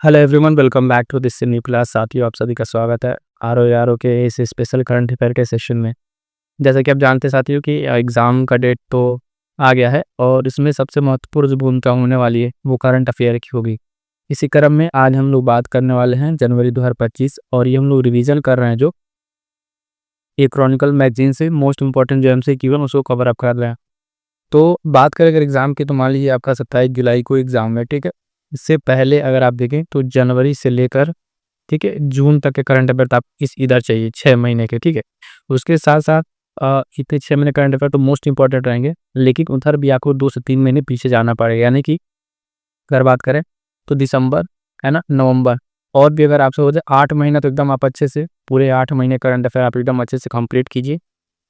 Hello everyone, welcome back to this new class. साथियों, आप सभी का स्वागत है आर के इस स्पेशल करंट अफेयर के सेशन में। जैसा कि आप जानते हैं साथियों कि एग्ज़ाम का डेट तो आ गया है और इसमें सबसे महत्वपूर्ण जो भूमिका होने वाली है वो करंट अफेयर की होगी। इसी क्रम में आज हम लोग बात करने वाले हैं जनवरी 2025 और ये हम लोग रिवीजन कर रहे हैं जो ये क्रॉनिकल मैगजीन से मोस्ट इंपॉर्टेंट जो एमसीक्यू है उसको कवर अप कर रहे हैं। तो बात करें अगर एग्ज़ाम की, तो मान लीजिए आपका 27 जुलाई को एग्ज़ाम है, ठीक है। इससे पहले अगर आप देखें तो जनवरी से लेकर, ठीक है, जून तक के करंट अफेयर तो आप इस इधर चाहिए 6 महीने के, ठीक है। उसके साथ-साथ इतने 6 महीने करंट अफेयर तो मोस्ट इम्पोर्टेंट रहेंगे, लेकिन उधर भी आपको 2 से 3 महीने पीछे जाना पड़ेगा। यानी कि अगर बात करें तो दिसंबर, है ना, नवंबर और भी अगर आपसे हो जाए 8 महीना, तो एकदम आप अच्छे से पूरे 8 महीने करंट अफेयर आप एकदम अच्छे से कंप्लीट कीजिए,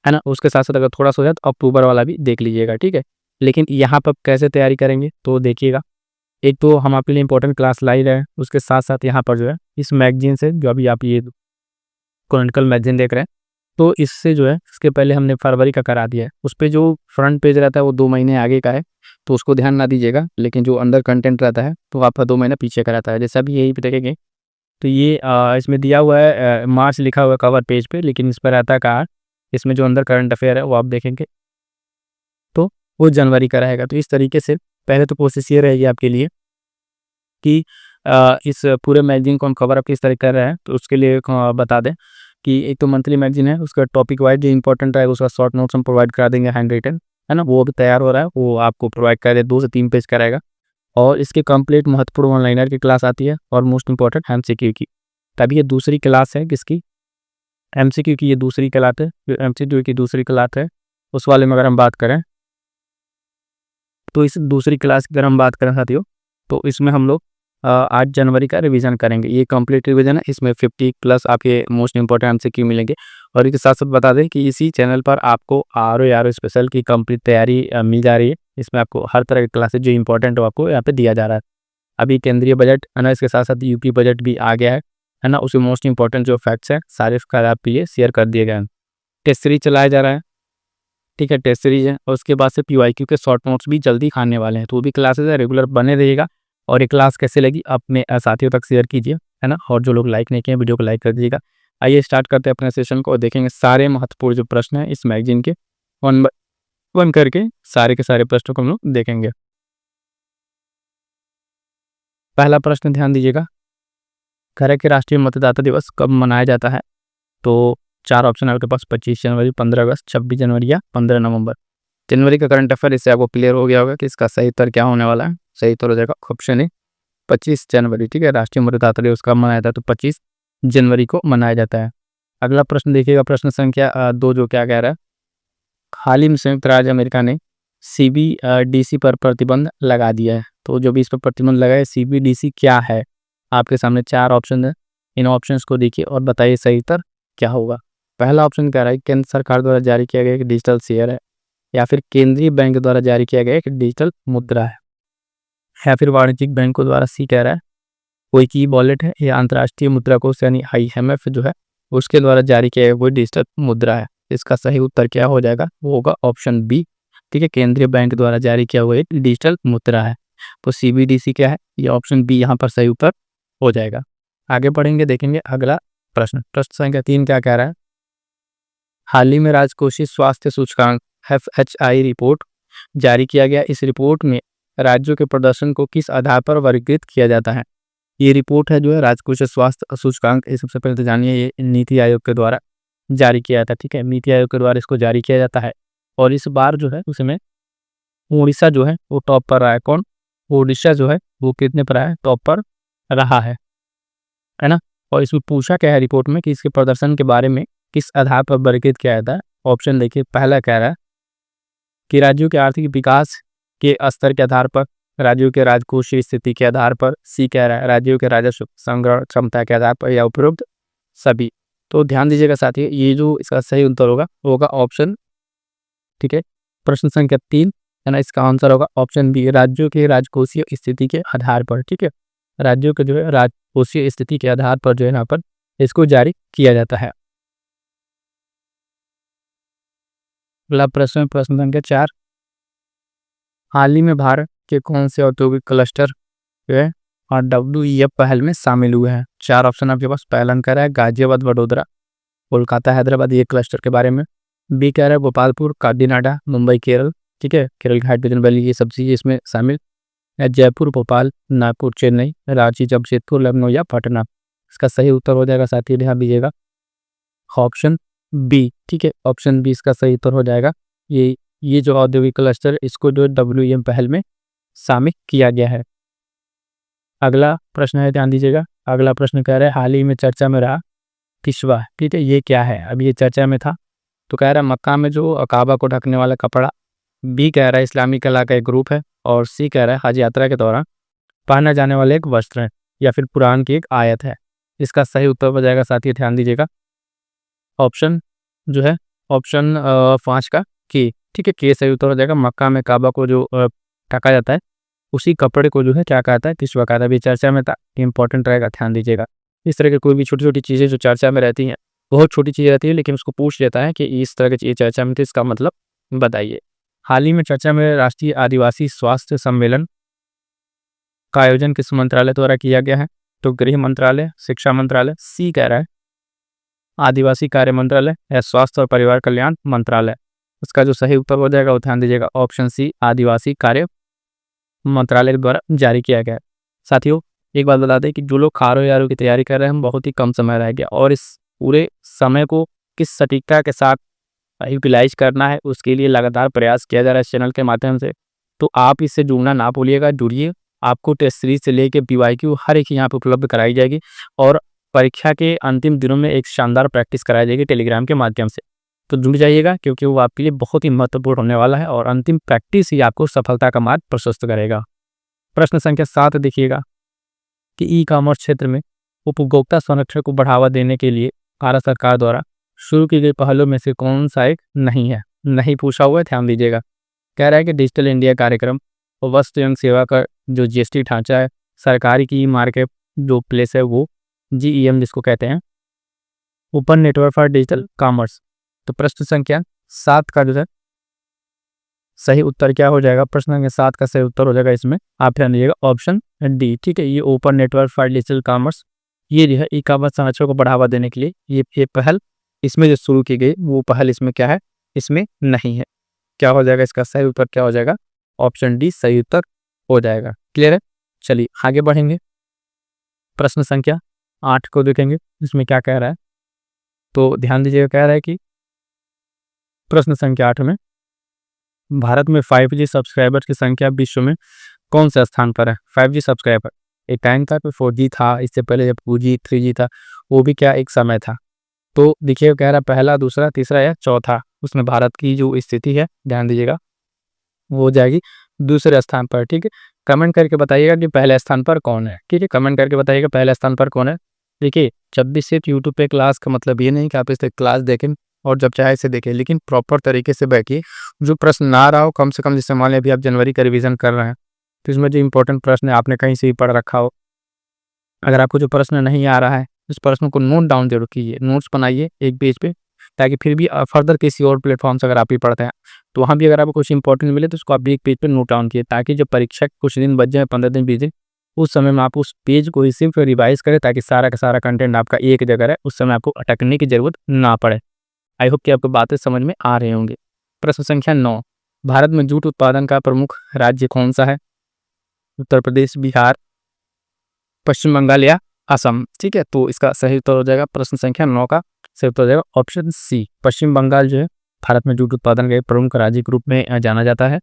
है ना। उसके साथ-साथ अगर थोड़ा-सा हो जाए तो अक्टूबर वाला भी देख लीजिएगा, ठीक है। लेकिन यहाँ पर कैसे तैयारी करेंगे तो देखिएगा, एक तो हम आपके लिए इम्पोर्टेंट क्लास ला ही रहे हैं, उसके साथ-साथ यहाँ पर जो है इस मैगज़ीन से, जो अभी आप ये क्रॉनिकल मैगज़ीन देख रहे हैं, तो इससे जो है इसके पहले हमने फरवरी का करा दिया है। उस पे जो फ्रंट पेज रहता है वो 2 महीने आगे का है, तो उसको ध्यान ना दीजिएगा। लेकिन जो अंदर कंटेंट रहता है तो आपका 2 महीने पीछे का रहता है। जैसे अभी यहीं पे देखेंगे तो ये इसमें दिया हुआ है, मार्च लिखा हुआ है कवर पेज पे, लेकिन इस पे रहता है कहाँ, इसमें जो अंदर करंट अफेयर है वो आप देखेंगे तो वो जनवरी का रहेगा। तो इस तरीके से पहले तो कोशिश ये रहेगी आपके लिए कि इस पूरे मैगज़ीन को हम कवर अप किस तरह कर रहे हैं, तो उसके लिए बता दें कि एक तो मंथली मैगज़ीन है, उसका टॉपिक वाइज़ जो इम्पोर्टेंट रहेगा उसका शॉर्ट नोट्स हम प्रोवाइड करा देंगे हैंड रिटन, है ना? वो अभी तैयार हो रहा है, वो आपको प्रोवाइड करा दें, 2 से 3 पेज का रहेगा। और इसके कंप्लीट महत्वपूर्ण वन लाइनर की क्लास आती है और मोस्ट इम्पोर्टेंट एमसीक्यू की। तब ये दूसरी क्लास है किसकी? एमसीक्यू की ये दूसरी क्लास है, जो एमसीक्यू की दूसरी क्लास है, उस वाले में अगर हम बात करें, तो इस दूसरी क्लास की अगर हम बात करें साथियों, तो इसमें हम लोग 8 जनवरी का रिवीजन करेंगे। ये कंप्लीट रिवीजन है, इसमें 50 प्लस आपके मोस्ट इंपॉर्टेंट एमसीक्यू मिलेंगे। और इसके साथ-साथ बता दें कि इसी चैनल पर आपको आर स्पेशल की कंप्लीट तैयारी मिल जा रही है। इसमें आपको हर तरह की क्लासेस जो इंपॉर्टेंट हो आपको यहाँ पे दिया जा रहा है। अभी केंद्रीय बजट, है ना, इसके साथ-साथ यूपी बजट भी आ गया है ना? उसमें मोस्ट इंपॉर्टेंट जो फैक्ट्स हैं सारे उसका आपके लिए शेयर कर दिए गए हैं। टेस्ट सीरीज चलाया जा रहा है, ठीक है, टेस्ट सीरीज है और उसके बाद से पीवाईक्यू के शॉर्ट नोट्स भी जल्दी आने वाले हैं। तो वो भी क्लासेस है, रेगुलर बने रहिएगा। और ये क्लास कैसे लगी अपने साथियों तक शेयर कीजिए, है ना। और जो लोग लाइक नहीं किए हैं, वीडियो को लाइक कर दीजिएगा। आइए स्टार्ट करते हैं अपने सेशन को और देखेंगे सारे महत्वपूर्ण जो प्रश्न हैं इस मैगजीन के, वन बाय वन करके सारे के सारे प्रश्नों को हम लोग देखेंगे। पहला प्रश्न ध्यान दीजिएगा, कह रहा है कि राष्ट्रीय मतदाता दिवस कब मनाया जाता है? तो 4 ऑप्शन है आपके पास, 25 जनवरी, 15 अगस्त, 26 जनवरी या 15 नवंबर। जनवरी का करंट अफेयर इससे आपको क्लियर हो गया होगा कि इसका सही उत्तर क्या होने वाला है। सही उत्तर हो जाएगा ऑप्शन ए, 25 जनवरी, ठीक है। राष्ट्रीय मतदाता दिवस कब मनाया जाता है? तो 25 जनवरी को मनाया जाता है। अगला प्रश्न देखिएगा, प्रश्न संख्या 2 जो क्या कह रहा है, हाल ही में संयुक्त राज्य अमेरिका ने सीबीडीसी पर प्रतिबंध लगा दिया है। तो जो भी इस पर प्रतिबंध लगा है, सीबीडीसी क्या है? आपके सामने 4 ऑप्शन है, इन ऑप्शंस को देखिए और बताइए सही उत्तर क्या होगा। पहला ऑप्शन कह रहा है केंद्र सरकार द्वारा जारी किया गया एक डिजिटल शेयर है, या फिर केंद्रीय बैंक द्वारा जारी किया गया एक डिजिटल मुद्रा है, या फिर वाणिज्यिक बैंकों द्वारा, सी कह रहा है कोई की वॉलेट है, या अंतर्राष्ट्रीय मुद्रा कोष यानी आईएमएफ जो है उसके द्वारा जारी किया गया वो डिजिटल मुद्रा है। इसका सही उत्तर क्या हो जाएगा? वो होगा ऑप्शन बी, ठीक है, केंद्रीय बैंक द्वारा जारी किया हुआ एक डिजिटल मुद्रा है। तो सीबीडीसी क्या है? ये ऑप्शन बी यहाँ पर सही उत्तर हो जाएगा। आगे बढ़ेंगे, देखेंगे अगला प्रश्न। प्रश्न संख्या 3 क्या कह रहा है, हाल ही में राजकोषीय स्वास्थ्य सूचकांक एफएचआई रिपोर्ट जारी किया गया। इस रिपोर्ट में राज्यों के प्रदर्शन को किस आधार पर वर्गीकृत किया जाता है? ये रिपोर्ट है जो है राजकोषीय स्वास्थ्य सूचकांक, ये सबसे पहले तो जानिए ये नीति आयोग के द्वारा जारी किया जाता है, ठीक है। नीति आयोग के द्वारा इसको जारी किया जाता है और इस बार जो है उसमें उड़ीसा जो है वो टॉप पर रहा है। कौन? उड़ीसा जो है वो कितने पर आया है? टॉप पर रहा है ना। और इसमें पूछा क्या है रिपोर्ट में कि इसके प्रदर्शन के बारे में किस आधार पर वर्गीकृत किया जाता है। ऑप्शन देखिए, पहला कह रहा है कि राज्यों के आर्थिक विकास के स्तर के आधार पर, राज्यों के राजकोषीय स्थिति के आधार पर, सी कह रहा है राज्यों के राजस्व संग्रह क्षमता के आधार पर, या उपरोक्त सभी। तो ध्यान दीजिएगा साथियों, ये जो इसका सही उत्तर होगा वो होगा ऑप्शन, ठीक है, प्रश्न संख्या 3, है ना, इसका आंसर होगा ऑप्शन बी, राज्यों के राजकोषीय स्थिति के आधार पर, ठीक है। राज्यों के जो है राजकोषीय स्थिति के आधार पर जो है यहाँ पर इसको जारी किया जाता है। अगला प्रश्न, प्रश्न संख्या 4, हाल ही में भारत के कौन से औद्योगिक क्लस्टर जो है और WEF पहल में शामिल हुए हैं। 4 ऑप्शन आपके पास। पहला कह रहा है गाजियाबाद वडोदरा, कोलकाता हैदराबाद, ये क्लस्टर के बारे में। बी कह रहा है गोपालपुर काकीनाडा मुंबई केरल, ठीक है, केरल की हाइड्रोजन वैली, ये सब चीज़ें इसमें शामिल है। जयपुर भोपाल नागपुर चेन्नई रांची जमशेदपुर लखनऊ या पटना। इसका सही उत्तर हो जाएगा, साथी ध्यान दीजिएगा, ऑप्शन बी, ठीक है, ऑप्शन बी इसका सही उत्तर हो जाएगा। ये जो औद्योगिक क्लस्टर है, इसको जो WEM पहल में शामिल किया गया है। अगला प्रश्न है, ध्यान दीजिएगा, अगला प्रश्न कह रहा है हाल ही में चर्चा में रहा किस्वा, ठीक है, ये क्या है? अब ये चर्चा में था, तो कह रहा है मक्का में जो काबा को ढकने वाला कपड़ा। बी कह रहा है इस्लामी कला का एक ग्रुप है। और सी कह रहा है हज यात्रा के दौरान पहना जाने वाले एक वस्त्र है, या फिर कुरान की एक आयत है। इसका सही उत्तर हो जाएगा, साथ ही ध्यान दीजिएगा, ऑप्शन जो है, ऑप्शन 5 का के, ठीक है, के सही उत्तर हो जाएगा। मक्का में काबा को जो ढका जाता है, उसी कपड़े को जो है क्या कहता है, किस्वा कहता है। अभी चर्चा में था, इंपॉर्टेंट रहेगा, ध्यान दीजिएगा। इस तरह की कोई भी छोटी छोटी चीज़ें जो चर्चा में रहती हैं, बहुत छोटी चीज़ें रहती है, लेकिन उसको पूछ लेता है कि इस तरह की चीज़ चर्चा में थी, इसका मतलब बताइए। हाल ही में चर्चा में राष्ट्रीय आदिवासी स्वास्थ्य सम्मेलन का आयोजन किस मंत्रालय द्वारा किया गया है? तो गृह मंत्रालय, शिक्षा मंत्रालय, सी कह रहा है आदिवासी कार्य मंत्रालय, या स्वास्थ्य और परिवार कल्याण मंत्रालय। इसका जो सही उत्तर हो जाएगा वो ध्यान दीजिएगा, ऑप्शन सी आदिवासी कार्य मंत्रालय के द्वारा जारी किया गया है। साथियों, एक बात बता दें कि जो लोग खारो यारो की तैयारी कर रहे हैं, हम बहुत ही कम समय रह गया, और इस पूरे समय को किस सटीकता के साथ यूटिलाइज करना है, उसके लिए लगातार प्रयास किया जा रहा है इस चैनल के माध्यम से। तो आप इससे जुड़ना ना भूलिएगा, जुड़िए। आपको टेस्ट सीरीज से लेकर PYQ हर एक यहाँ पे उपलब्ध कराई जाएगी, और परीक्षा के अंतिम दिनों में एक शानदार प्रैक्टिस कराई जाएगी टेलीग्राम के माध्यम से। तो जुड़ जाइएगा, क्योंकि वो आपके लिए बहुत ही महत्वपूर्ण होने वाला है, और अंतिम प्रैक्टिस ही आपको सफलता का मार्ग प्रशस्त करेगा। प्रश्न संख्या 7 देखिएगा कि ई-कॉमर्स क्षेत्र में उपभोक्ता संरक्षण को बढ़ावा देने के लिए भारत सरकार द्वारा शुरू की गई पहलों में से कौन सा एक नहीं है? नहीं पूछा हुआ है, ध्यान दीजिएगा। कह रहा है कि डिजिटल इंडिया कार्यक्रम और वस्तु एवं सेवा का जो GST ढांचा है, सरकारी की मार्केट जो प्लेस है वो GEM जिसको कहते हैं, open network for digital commerce. तो प्रश्न संख्या 7 का जो है सही उत्तर क्या हो जाएगा? प्रश्न संख्या 7 का सही उत्तर हो जाएगा, इसमें आप ध्यान दीजिएगा, ऑप्शन डी, ठीक है। ये open network for digital commerce, ये जो है ई-कॉमर्स संरक्षण को बढ़ावा देने के लिए ये पहल इसमें जो शुरू की गई, वो पहल इसमें क्या है? इसमें नहीं है। क्या हो जाएगा इसका सही उत्तर? क्या हो जाएगा? ऑप्शन डी सही उत्तर हो जाएगा। क्लियर है? चलिए आगे बढ़ेंगे, प्रश्न संख्या 8 को देखेंगे, इसमें क्या कह रहा है। तो ध्यान दीजिएगा, कह रहा है कि प्रश्न संख्या 8 में भारत में 5G सब्सक्राइबर्स की संख्या विश्व में कौन से स्थान पर है? 5G सब्सक्राइबर, एक टाइम था कि 4G था, इससे पहले जब 2G 3G था, वो भी क्या एक समय था। तो देखिए कह रहा पहला, दूसरा, तीसरा या चौथा, उसमें भारत की जो स्थिति है ध्यान दीजिएगा वो हो जाएगी दूसरे स्थान पर, ठीक है। कमेंट करके बताइएगा कि पहले स्थान पर कौन है, ठीक है, कमेंट करके बताइएगा पहले स्थान पर कौन है। देखिए जब भी सिर्फ यूट्यूब पे क्लास का मतलब ये नहीं कि आप इसे क्लास देखें और जब चाहे इसे देखें, लेकिन प्रॉपर तरीके से बैठिए। जो प्रश्न ना रहा हो कम से कम, जैसे मान लें अभी आप जनवरी का रिवीजन कर रहे हैं, तो इसमें जो इंपॉर्टेंट प्रश्न है आपने कहीं से भी पढ़ रखा हो, अगर आपको जो प्रश्न नहीं आ रहा है उस प्रश्न को नोट डाउन जरूर कीजिए, नोट्स बनाइए एक पेज पे, ताकि फिर भी फर्दर किसी और प्लेटफॉर्म से अगर आप भी पढ़ते हैं तो वहाँ भी अगर आपको कुछ इंपॉर्टेंट मिले तो उसको आप भी एक पेज पे नोट डाउन कीजिए, ताकि जब परीक्षा कुछ दिन बच जाए, 15 दिन 20 दिन, उस समय में आप उस पेज को ही सिर्फ रिवाइज करें, ताकि सारा का सारा कंटेंट आपका एक जगह रहे, उस समय आपको अटकने की जरूरत ना पड़े। आई होप कि आपको बातें समझ में आ रहे होंगे। प्रश्न संख्या 9, भारत में जूट उत्पादन का प्रमुख राज्य कौन सा है? उत्तर प्रदेश, बिहार, पश्चिम बंगाल या असम, ठीक है। तो इसका सही उत्तर हो जाएगा, प्रश्न संख्या 9 का सही उत्तर हो जाएगा ऑप्शन सी, पश्चिम बंगाल जो है भारत में जूट उत्पादन के प्रमुख राज्य के रूप में जाना जाता है।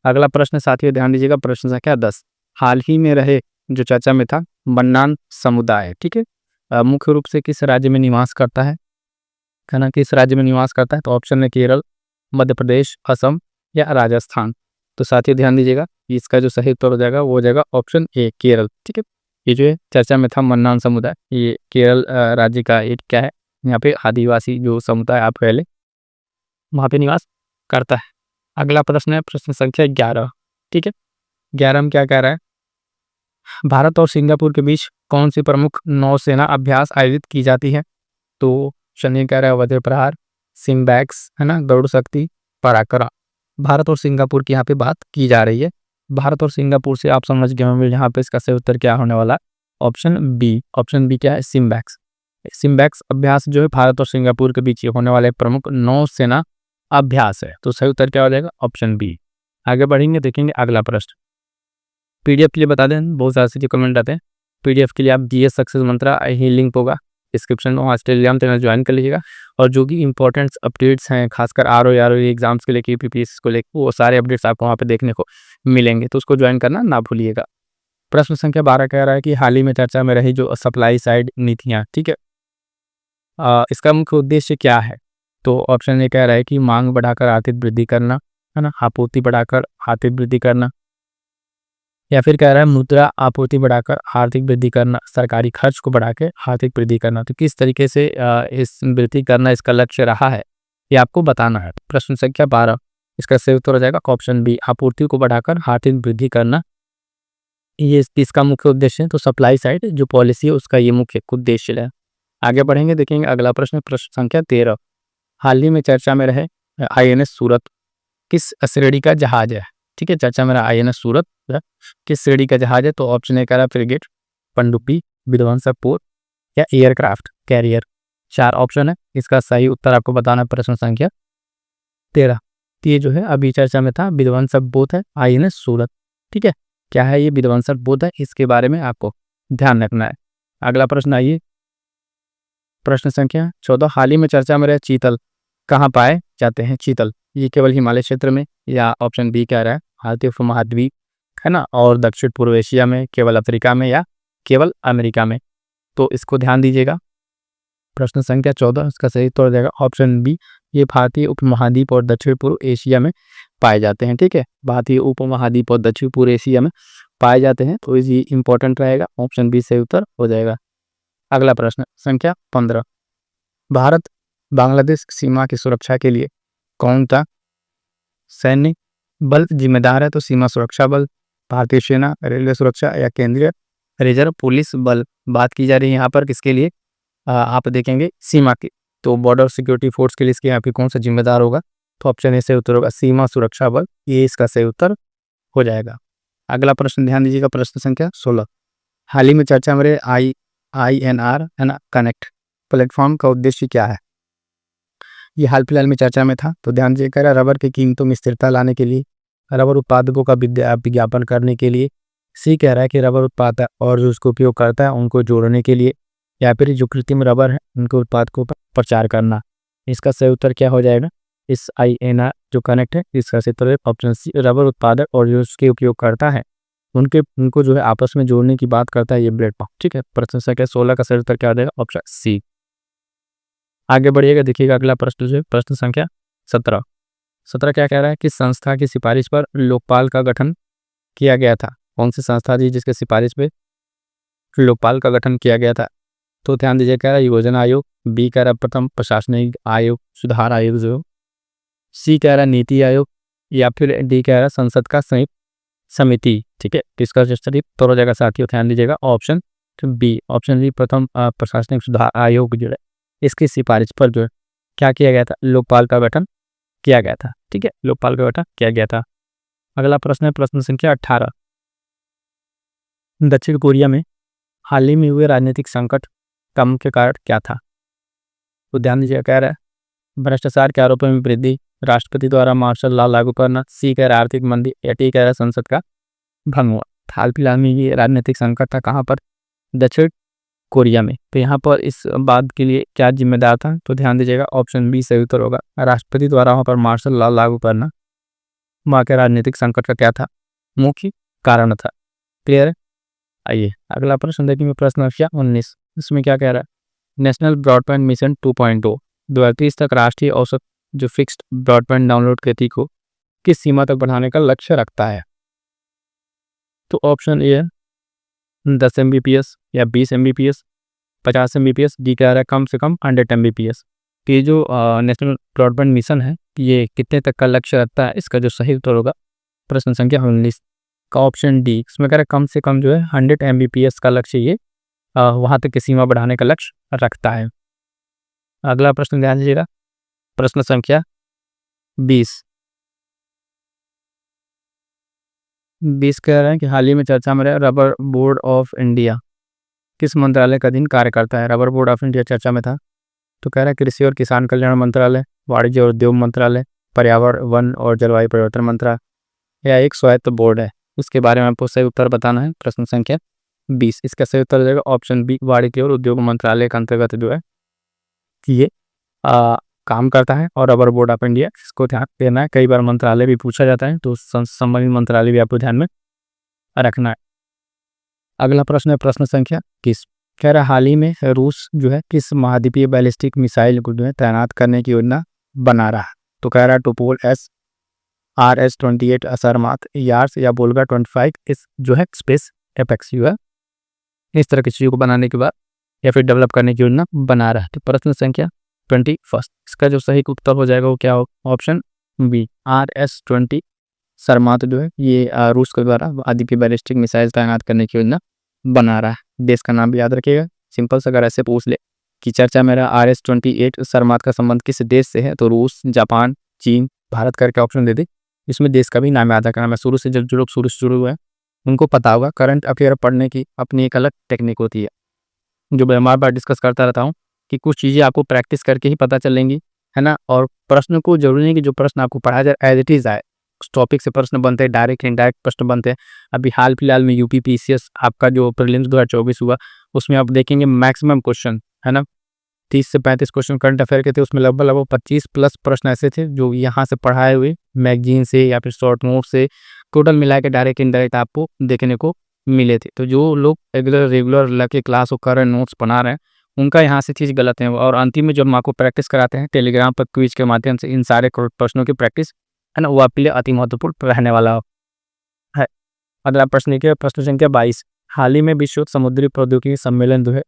अगला प्रश्न साथियों ध्यान दीजिएगा, प्रश्न संख्या 10, हाल ही में रहे जो चर्चा में था मन्नान समुदाय, ठीक है, मुख्य रूप से किस राज्य में निवास करता है? कहना किस राज्य में निवास करता है? तो ऑप्शन है केरल, मध्य प्रदेश, असम या राजस्थान। तो साथियों ध्यान दीजिएगा, इसका जो सही उत्तर हो जाएगा वो हो जाएगा ऑप्शन ए, केरल, ठीक है। ये जो है चर्चा में था मन्नान समुदाय, ये केरल राज्य का एक क्या है, यहाँ पे आदिवासी जो समुदाय आप पहले वहाँ पे निवास करता है। अगला प्रश्न है प्रश्न संख्या 11, ठीक है। 11 में क्या कह रहा है? भारत और सिंगापुर के बीच कौन सी प्रमुख नौसेना अभ्यास आयोजित की जाती है? तो शनि कह रहा है वज्र प्रहार, सिम्बैक्स, है ना, गरुड़ शक्ति, पराक्रम। भारत और सिंगापुर की यहाँ पे बात की जा रही है। भारत और सिंगापुर से आप समझ गए होंगे, यहाँ पे इसका सही उत्तर क्या होने वाला है? Option B. ऑप्शन बी क्या है? सिम्बैक्स। सिम्बैक्स अभ्यास जो है भारत और सिंगापुर के बीच होने वाले प्रमुख नौसेना अभ्यास है। तो सही उत्तर क्या हो जाएगा? Option B. आगे बढ़ेंगे, देखेंगे अगला प्रश्न। पीडीएफ के लिए बता दें, बहुत सारे जो कमेंट आते हैं। पीडीएफ के लिए आप जीएस सक्सेस मंत्रा ही लिंक होगा डिस्क्रिप्शन में, वहाँ टेलीग्राम चैनल ज्वाइन कर लीजिएगा। और जो भी इंपॉर्टेंट अपडेट्स हैं, खासकर आर एग्जाम्स के लिए, KPPS को लेकर, वो सारे अपडेट्स आपको वहाँ पे देखने को मिलेंगे, तो उसको ज्वाइन करना ना भूलिएगा। प्रश्न संख्या 12 कह रहा है कि हाल ही में चर्चा में रही जो सप्लाई साइड नीतियाँ, ठीक है, इसका मुख्य उद्देश्य क्या है? तो ऑप्शन ए कह रहा है कि मांग बढ़ाकर आर्थिक वृद्धि करना, है ना, आपूर्ति बढ़ाकर आर्थिक वृद्धि करना, या फिर कह रहा है मुद्रा आपूर्ति बढ़ाकर आर्थिक वृद्धि करना, सरकारी खर्च को बढ़ा के आर्थिक वृद्धि करना। तो किस तरीके से इस वृद्धि करना इसका लक्ष्य रहा है, ये आपको बताना है। प्रश्न संख्या 12, इसका सही उत्तर हो जाएगा ऑप्शन बी, आपूर्ति को बढ़ाकर आर्थिक वृद्धि करना, ये इसका मुख्य उद्देश्य है। तो सप्लाई साइड जो पॉलिसी है उसका ये मुख्य उद्देश्य है। आगे बढ़ेंगे, देखेंगे अगला प्रश्न। प्रश्न संख्या 13, हाल ही में चर्चा में रहे INS सूरत किस श्रेणी का जहाज है? ठीक है, चर्चा में रहा INS सूरत किस श्रेणी का जहाज है? तो ऑप्शन ए कह रहा है फ्रिगेट, पनडुब्बी, विध्वंसक या एयरक्राफ्ट कैरियर। 4 ऑप्शन है, इसका सही उत्तर आपको बताना है। प्रश्न संख्या 13, ये जो है अभी चर्चा में था, विध्वंसक बोट है INS सूरत। ठीक है, क्या है ये विध्वंसक बोट है, इसके बारे में आपको ध्यान रखना है। अगला प्रश्न आइए, प्रश्न संख्या 14, हाल ही में चर्चा में रहे चीतल कहाँ पाए जाते हैं? चीतल ये केवल हिमालय क्षेत्र में, या ऑप्शन बी कह रहा है भारतीय उपमहाद्वीप, है ना, और दक्षिण पूर्व एशिया में, केवल अफ्रीका में, या केवल अमेरिका में? तो इसको ध्यान दीजिएगा। प्रश्न संख्या 14, इसका सही उत्तर हो जाएगा ऑप्शन बी, ये भारतीय उपमहाद्वीप और दक्षिण पूर्व एशिया में पाए जाते हैं। ठीक है, भारतीय उपमहाद्वीप और दक्षिण पूर्व एशिया में पाए जाते हैं, तो ये इंपॉर्टेंट रहेगा, ऑप्शन बी सही उत्तर हो जाएगा। अगला प्रश्न संख्या 15, भारत बांग्लादेश सीमा की सुरक्षा के लिए कौन सा सैन्य बल जिम्मेदार है? तो सीमा सुरक्षा बल, भारतीय सेना, रेलवे सुरक्षा, या केंद्रीय रिजर्व पुलिस बल। बात की जा रही है यहाँ पर किसके लिए? आप देखेंगे सीमा की, तो बॉर्डर सिक्योरिटी फोर्स के लिए इसके यहाँ पे कौन सा जिम्मेदार होगा? तो ऑप्शन ए से उत्तर होगा सीमा सुरक्षा बल, ये इसका सही उत्तर हो जाएगा। अगला प्रश्न ध्यान दीजिएगा, प्रश्न संख्या 16, हाल ही में चर्चा में रहे INR है ना कनेक्ट प्लेटफॉर्म का उद्देश्य क्या है? ये हाल फिलहाल में चर्चा में था, तो ध्यान दीजिएगा, रबर की कीमतों में स्थिरता लाने के लिए, रबर उत्पादकों का विज्ञापन करने के लिए, सी कह रहा है कि रबर उत्पादक और जो उसको उपयोग करता है उनको जोड़ने के लिए, या फिर जो कृत्रिम रबर है उनके उत्पादकों पर प्रचार करना। इसका सही उत्तर क्या हो जाएगा? इस INR जो कनेक्ट है, इसका सही उत्तर ऑप्शन सी, रबर उत्पादक और जो उसके उपयोग करता है उनको जो है आपस में जोड़ने की बात करता है ये प्लेटफॉर्म। ठीक है, प्रश्न संख्या 16 का सही उत्तर क्या हो जाएगा? Option C. आगे बढ़िएगा, देखिएगा अगला प्रश्न जो है प्रश्न संख्या 17। 17 क्या कह रहा है? किस संस्था की सिफारिश पर लोकपाल का गठन किया गया था? कौन सी संस्था थी जिसके सिफारिश पे लोकपाल का गठन किया गया था? तो ध्यान दीजिए, कह रहा है योजना आयोग, बी कह रहा है प्रथम प्रशासनिक आयोग सुधार आयोग जो, सी कह रहा है नीति आयोग, या फिर डी कह रहा है संसद का संयुक्त समिति। ठीक है, किसका सही उत्तर हो जाएगा साथियों? ध्यान दीजिएगा, ऑप्शन बी। ऑप्शन बी प्रथम प्रशासनिक सुधार आयोग जो है, इसकी सिफारिश पर जो है क्या किया गया था? लोकपाल का गठन किया गया था। ठीक है, लोकपाल का गठन किया गया था। अगला प्रश्न है प्रश्न संख्या 18, दक्षिण कोरिया में हाल ही में हुए राजनीतिक संकट का मुख्य कारण क्या था? तो ध्यान दीजिएगा, कह रहा है भ्रष्टाचार के आरोपों में वृद्धि, राष्ट्रपति द्वारा मार्शल लॉ लागू करना, सी कह रहा है आर्थिक मंदी, या डी कह रहा है संसद का भंग हुआ। हाल फिलहाल में ये राजनीतिक संकट था कहाँ पर? दक्षिण कोरिया में। तो यहाँ पर इस बात के लिए क्या जिम्मेदार था? तो ध्यान दीजिएगा, ऑप्शन बी सही उत्तर होगा राष्ट्रपति द्वारा वहाँ पर मार्शल लॉ लागू करना वहाँ के राजनीतिक संकट का क्या था? मुख्य कारण था। क्लियर है? आइए अगला प्रश्न देखेंगे, प्रश्न संख्या 19। इसमें क्या कह रहा है? नेशनल ब्रॉडबैंड मिशन 2.0 2030 तक राष्ट्रीय औसत जो फिक्स्ड ब्रॉडबैंड डाउनलोड गति को किस सीमा तक बढ़ाने का लक्ष्य रखता है? तो ऑप्शन ए है 10 Mbps, या 20 Mbps, 50 Mbps, डी कह रहा है कम से कम 100 Mbps। तो ये जो नेशनल ब्रॉडबैंड मिशन है ये कितने तक का लक्ष्य रखता है? इसका जो सही उत्तर होगा प्रश्न संख्या 19 का ऑप्शन डी। इसमें कह रहा है कम से कम जो है 100 Mbps का लक्ष्य ये वहाँ तक की सीमा बढ़ाने का लक्ष्य रखता है। अगला प्रश्न ध्यान दीजिएगा, प्रश्न संख्या 20, 20 कह रहे हैं कि हाल ही में चर्चा में रहा रबर बोर्ड ऑफ इंडिया किस मंत्रालय का अधीन कार्य करता है। रबर बोर्ड ऑफ इंडिया चर्चा में था, तो कह रहा है कृषि और किसान कल्याण मंत्रालय, वाणिज्य और उद्योग मंत्रालय, पर्यावरण वन और जलवायु परिवर्तन मंत्रालय या एक स्वायत्त बोर्ड है। उसके बारे में आपको सही उत्तर बताना है। प्रश्न संख्या 20, इसका सही उत्तर हो जाएगा ऑप्शन बी, वाणिज्य और उद्योग मंत्रालय के अंतर्गत जो है ये काम करता है। और रबर बोर्ड ऑफ इंडिया, इसको ध्यान देना है, कई बार मंत्रालय भी पूछा जाता है, तो संबंधित मंत्रालय भी आपको ध्यान में रखना है। अगला प्रश्न है प्रश्न संख्या 21, कह रहा हाल ही में रूस जो है किस महाद्वीपीय बैलिस्टिक मिसाइल को जो है तैनात करने की योजना बना रहा है। तो कह रहा है टोपोल RS-28 असरमात यार्स या बोल्गा 25 इस जो है स्पेस एपेक्स जो है इस तरह की चीज़ों को बनाने के बाद या फिर डेवलप करने की योजना बना रहा है। तो प्रश्न संख्या 21, इसका जो सही उत्तर हो जाएगा वो क्या हो, ऑप्शन बी, RS-20 सरमात जो है ये रूस के द्वारा महाद्वीपीय बैलिस्टिक मिसाइल तैनात करने की योजना बना रहा है। देश का नाम भी याद रखिएगा। सिंपल से अगर ऐसे पूछ ले कि चर्चा में रहा RS-28 सरमात का संबंध किस देश से है, तो रूस, जापान, चीन, भारत करके ऑप्शन दे दे। इसमें देश का भी नाम याद रखना है। शुरू से जो लोग शुरू हुए हैं उनको पता होगा, करंट अफेयर पढ़ने की अपनी एक अलग टेक्निक होती है, जो मैं बार बार डिस्कस करता रहता हूँ कि कुछ चीज़ें आपको प्रैक्टिस करके ही पता चलेंगी, है ना। और प्रश्न को जरूरी नहीं कि जो प्रश्न आपको पढ़ाया जाए एज इट इज़ आए, उस टॉपिक से प्रश्न बनते हैं, डायरेक्ट इनडायरेक्ट प्रश्न बनते हैं। अभी हाल फिलहाल में UP-PCS आपका जो प्रीलिम्स 2024 हुआ, उसमें आप देखेंगे मैक्सिमम क्वेश्चन, है ना, 30 से 35 क्वेश्चन करंट अफेयर के थे। उसमें लगभग 25 प्लस प्रश्न ऐसे थे जो यहाँ से पढ़ाए हुए मैगजीन से या फिर शॉर्ट नोट से टोटल मिला के डायरेक्ट इनडायरेक्ट आपको देखने को मिले थे। तो जो लोग रेगुलर लगे क्लास और करंट नोट्स बना रहे हैं उनका यहाँ से चीज़ गलत है। और अंतिम में जब हम आपको प्रैक्टिस कराते हैं टेलीग्राम पर क्विज के माध्यम से इन सारे प्रश्नों की प्रैक्टिस, है ना, वो आपके लिए अति महत्वपूर्ण रहने वाला है। अगला प्रश्न है प्रश्न संख्या 22, हाल ही में विश्व समुद्री प्रौद्योगिकी सम्मेलन जो है